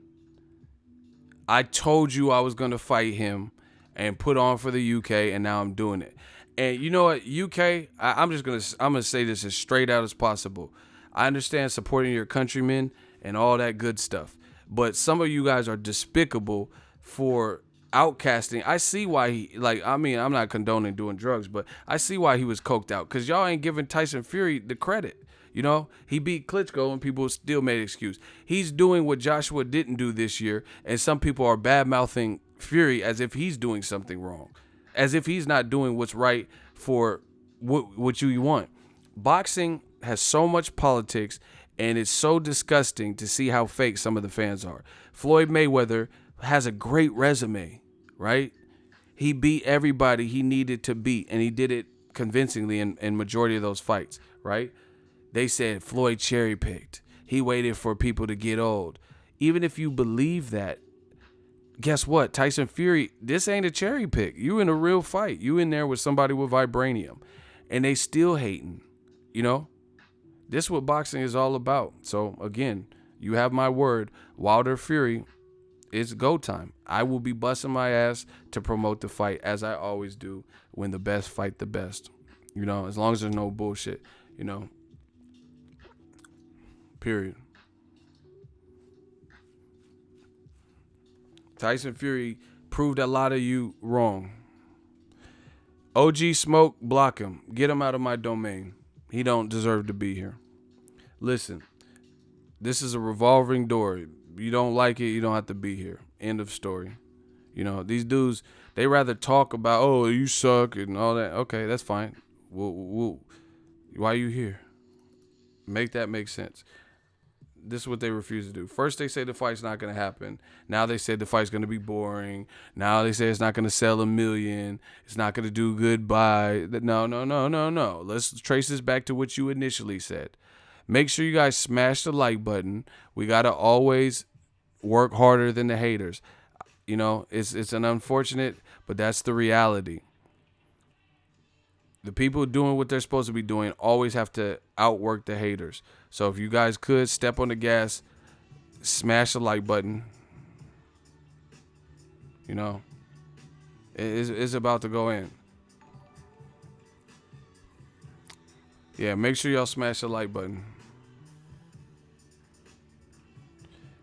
I told you I was gonna fight him and put on for the UK, and now I'm doing it. And you know what, UK, I'm gonna say this as straight out as possible. I understand supporting your countrymen and all that good stuff, but some of you guys are despicable for outcasting. I see why he, like, I mean, I'm not condoning doing drugs, but I see why he was coked out, because y'all ain't giving Tyson Fury the credit. You know, he beat Klitschko and people still made an excuse. He's doing what Joshua didn't do this year, and some people are bad-mouthing Fury as if he's doing something wrong, as if he's not doing what's right for what you want. Boxing has so much politics, and it's so disgusting to see how fake some of the fans are. Floyd Mayweather has a great resume, right? He beat everybody he needed to beat, and he did it convincingly in majority of those fights, right? They said Floyd cherry-picked. He waited for people to get old. Even if you believe that, guess what? Tyson Fury, this ain't a cherry pick. You in a real fight. You in there with somebody with vibranium, and they still hating, you know? This is what boxing is all about. So, again, you have my word. Wilder Fury, it's go time. I will be busting my ass to promote the fight, as I always do, when the best fight the best. You know, as long as there's no bullshit, you know. Period. Tyson Fury proved a lot of you wrong. OG Smoke, block him. Get him out of my domain. He don't deserve to be here. Listen, this is a revolving door. You don't like it, you don't have to be here. End of story. You know, these dudes, they rather talk about, oh, you suck and all that. Okay, that's fine. Why are you here? Make that make sense. This is what they refuse to do. First, they say the fight's not going to happen. Now they said the fight's going to be boring. Now they say it's not going to sell 1 million. It's not going to do good by. No. Let's trace this back to what you initially said. Make sure you guys smash the like button. We got to always work harder than the haters. You know, it's an unfortunate, but that's the reality. The people doing what they're supposed to be doing always have to outwork the haters. So if you guys could step on the gas, smash the like button. You know, it's about to go in. Yeah, make sure y'all smash the like button.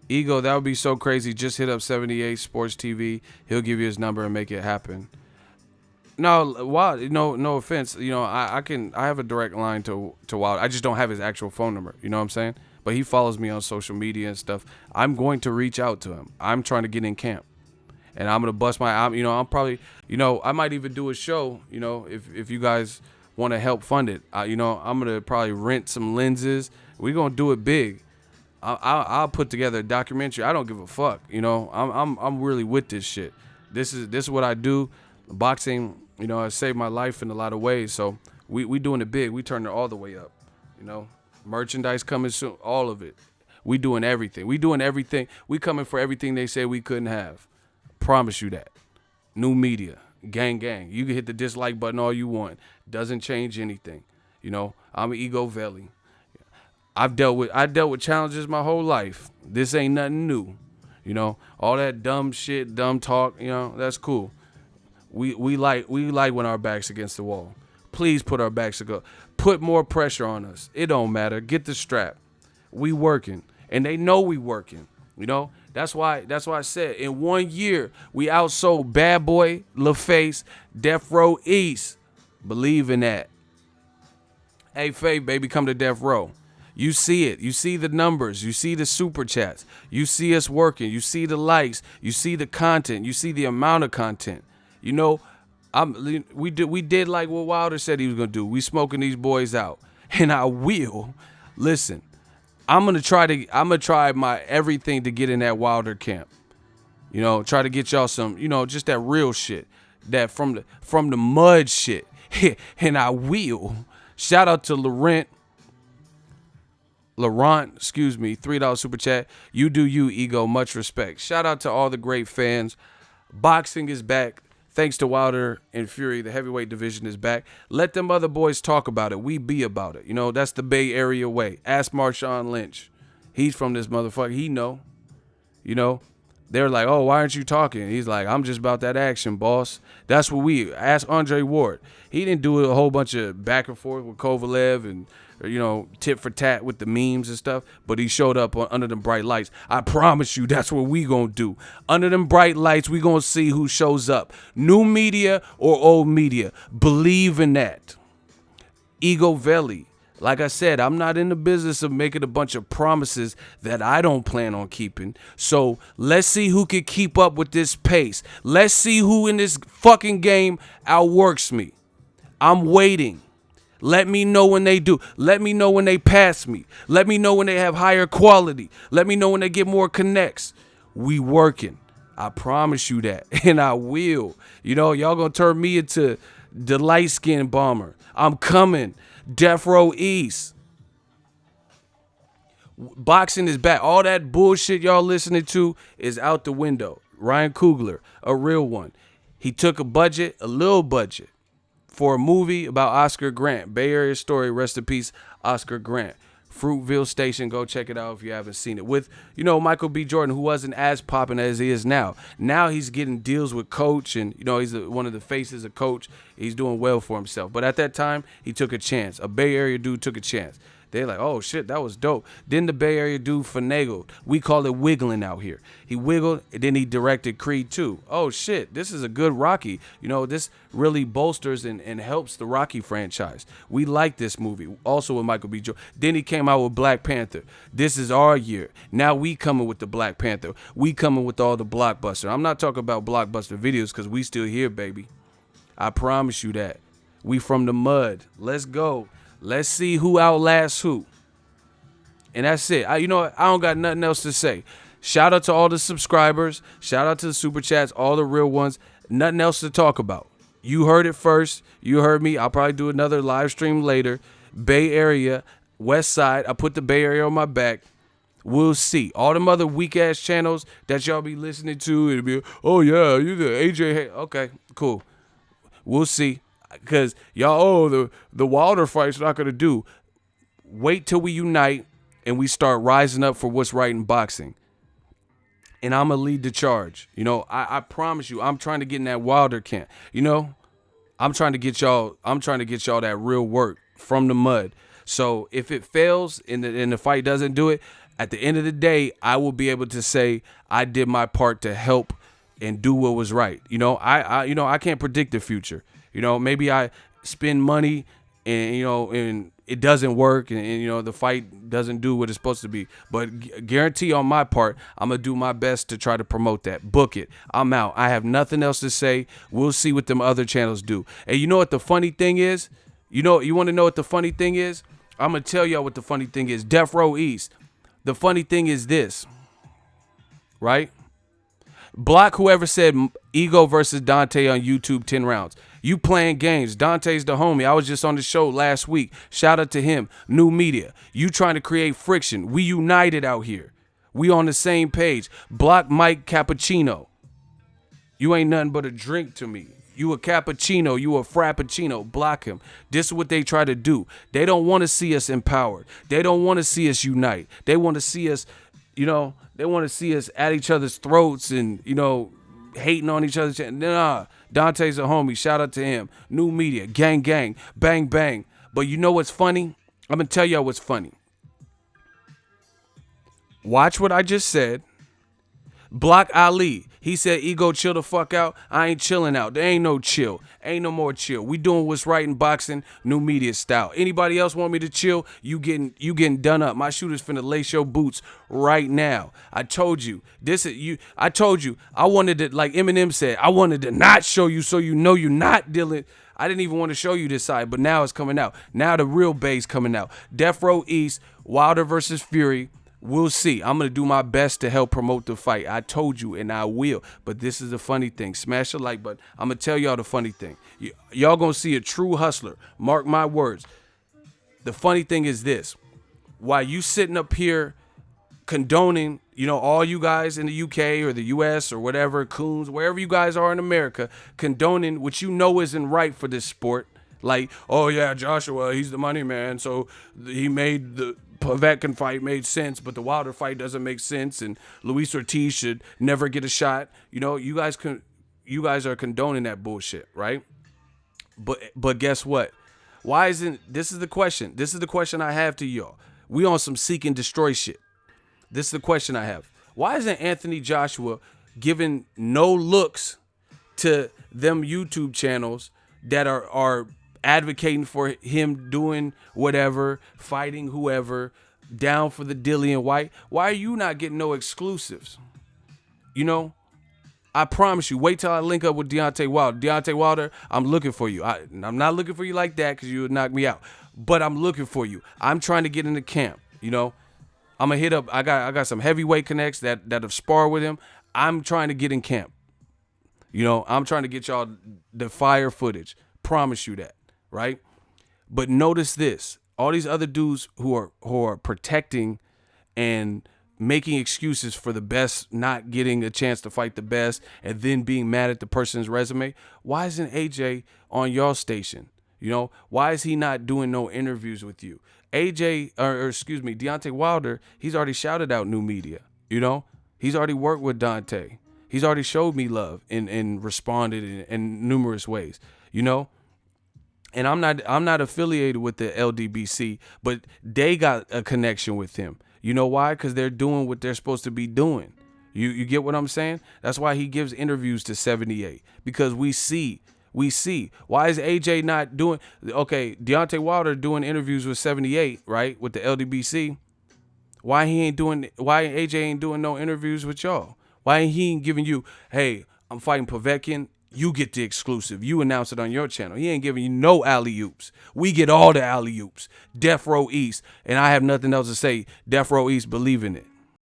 Ego, that would be so crazy. Just hit up 78 Sports TV. He'll give you his number and make it happen. No, Wild. No offense. I have a direct line to Wild. I just don't have his actual phone number. You know what I'm saying? But he follows me on social media and stuff. I'm going to reach out to him. I'm trying to get in camp, and I'm gonna bust my. I'm probably. I might even do a show. If you guys want to help fund it. I'm gonna probably rent some lenses. We're gonna do it big. I'll put together a documentary. I don't give a fuck. I'm really with this shit. This is what I do. Boxing, has saved my life in a lot of ways. So we doing it big. We turning it all the way up. Merchandise coming soon. All of it. We doing everything. We coming for everything they said we couldn't have. Promise you that. New media, gang. You can hit the dislike button all you want. Doesn't change anything. I'm an ego valley. I dealt with challenges my whole life. This ain't nothing new. All that dumb shit, dumb talk, that's cool. We like when our backs against the wall. Please put our backs against. Put more pressure on us. It don't matter. Get the strap. We working. And they know we working. That's why I said in 1 year we outsold Bad Boy, LaFace, Death Row East. Believe in that. Hey, Faye, baby, come to Death Row. You see it. You see the numbers. You see the super chats. You see us working. You see the likes. You see the content. You see the amount of content. We did like what Wilder said he was gonna do. We smoking these boys out, and I will. Listen, I'm gonna try my everything to get in that Wilder camp. Try to get y'all some, just that real shit, that from the mud shit, and I will. Shout out to Laurent, $3 super chat. You do you, ego. Much respect. Shout out to all the great fans. Boxing is back. Thanks to Wilder and Fury, the heavyweight division is back. Let them other boys talk about it. We be about it. That's the Bay Area way. Ask Marshawn Lynch. He's from this motherfucker. He know. They're like, oh, why aren't you talking? He's like, I'm just about that action, boss. That's what we ask Andre Ward. He didn't do a whole bunch of back and forth with Kovalev and tit for tat with the memes and stuff, but he showed up under them bright lights. I promise you, that's what we gonna do. Under them bright lights, we gonna see who shows up. New media or old media. Believe in that. Ego Valley. Like I said, I'm not in the business of making a bunch of promises that I don't plan on keeping. So let's see who can keep up with this pace. Let's see who in this fucking game outworks me. I'm waiting. Let me know when they do. Let me know when they pass me. Let me know when they have higher quality. Let me know when they get more connects. We working. I promise you that. And I will. Y'all gonna turn me into the light-skinned bomber. I'm coming. Death Row East. Boxing is back. All that bullshit y'all listening to is out the window. Ryan Coogler, a real one. He took a little budget, for a movie about Oscar Grant. Bay Area story, rest in peace, Oscar Grant. Fruitville Station, go check it out if you haven't seen it. With, Michael B. Jordan, who wasn't as popping as he is now. Now he's getting deals with Coach, and, he's one of the faces of Coach. He's doing well for himself. But at that time, he took a chance. A Bay Area dude took a chance. They're like, oh, shit, that was dope. Then the Bay Area dude finagled. We call it wiggling out here. He wiggled, and then he directed Creed 2. Oh, shit, this is a good Rocky. This really bolsters and helps the Rocky franchise. We like this movie, also with Michael B. Jordan. Then he came out with Black Panther. This is our year. Now we coming with the Black Panther. We coming with all the blockbuster. I'm not talking about blockbuster videos because we still here, baby. I promise you that. We from the mud. Let's go. Let's see who outlasts who. And that's it. I don't got nothing else to say. Shout out to all the subscribers. Shout out to the super chats, all the real ones. Nothing else to talk about. You heard it first. You heard me. I'll probably do another live stream later. Bay Area, West Side. I put the Bay Area on my back. We'll see. All them other weak-ass channels that y'all be listening to, it'll be, oh, yeah, you the AJ. Okay, cool. We'll see. Because y'all, the Wilder fight's not going to do. Wait till we unite and we start rising up for what's right in boxing. And I'm going to lead the charge. I promise you, I'm trying to get in that Wilder camp. I'm trying to get y'all that real work from the mud. So if it fails and the fight doesn't do it, at the end of the day, I will be able to say I did my part to help, and do what was right. I can't predict the future. Maybe I spend money and it doesn't work and the fight doesn't do what it's supposed to be. But guarantee on my part, I'm going to do my best to try to promote that. Book it. I'm out. I have nothing else to say. We'll see what them other channels do. And you know what the funny thing is? You want to know what the funny thing is? I'm going to tell y'all what the funny thing is. Death Row East. The funny thing is this, right? Block whoever said Ego versus Dante on YouTube 10 rounds. You playing games. Dante's the homie. I was just on the show last week. Shout out to him. New media. You trying to create friction. We united out here. We on the same page. Block Mike Cappuccino. You ain't nothing but a drink to me. You a cappuccino. You a frappuccino. Block him. This is what they try to do. They don't want to see us empowered. They don't want to see us unite. They want to see us, they want to see us at each other's throats and, hating on each other. Nah, Dante's a homie. Shout out to him. New media. Gang, gang. Bang, bang. But you know what's funny? I'm going to tell y'all what's funny. Watch what I just said. Block Ali. He said, Ego, chill the fuck out. I ain't chilling out. There ain't no chill. Ain't no more chill. We doing what's right in boxing, new media style. Anybody else want me to chill? You getting done up. My shooter's finna lace your boots right now. I told you. I told you. I wanted to, like Eminem said, I wanted to not show you so you know you're not dealing. I didn't even want to show you this side, but now it's coming out. Now the real base coming out. Death Row East, Wilder versus Fury. We'll see. I'm going to do my best to help promote the fight. I told you, and I will. But this is the funny thing. Smash the like button. I'm going to tell y'all the funny thing. Y'all going to see a true hustler. Mark my words. The funny thing is this. While you sitting up here condoning, all you guys in the UK or the US or whatever, Coons, wherever you guys are in America, condoning what you know isn't right for this sport. Like, oh, yeah, Joshua, he's the money man. So he made the Povetkin fight made sense, but the Wilder fight doesn't make sense, and Luis Ortiz should never get a shot. You guys are condoning that bullshit, right? But guess what? Why isn't this is the question? This is the question I have to y'all. We on some seek and destroy shit. This is the question I have. Why isn't Anthony Joshua giving no looks to them YouTube channels that are advocating for him doing whatever, fighting whoever, down for the Dillian White? Why are you not getting no exclusives? I promise you, wait till I link up with Deontay Wilder. Deontay Wilder, I'm looking for you. I'm not looking for you like that because you would knock me out. But I'm looking for you. I'm trying to get into camp, I'm going to hit up. I got some heavyweight connects that have sparred with him. I'm trying to get in camp. I'm trying to get y'all the fire footage. Promise you that. Right? But notice this. All these other dudes who are protecting and making excuses for the best not getting a chance to fight the best and then being mad at the person's resume. Why isn't AJ on y'all station? Why is he not doing no interviews with you? Deontay Wilder, he's already shouted out new media. He's already worked with Dante. He's already showed me love and responded in numerous ways. And I'm not affiliated with the LDBC, but they got a connection with him. You know why? Because they're doing what they're supposed to be doing. You get what I'm saying? That's why he gives interviews to 78, because we see. Why is AJ not doing? Okay, Deontay Wilder doing interviews with 78, right? With the LDBC. Why AJ ain't doing no interviews with y'all? Why ain't he giving you, hey, I'm fighting Povetkin. You get the exclusive. You announce it on your channel. He ain't giving you no alley-oops. We get all the alley-oops. Death Row East. And I have nothing else to say. Death Row East, believe in it.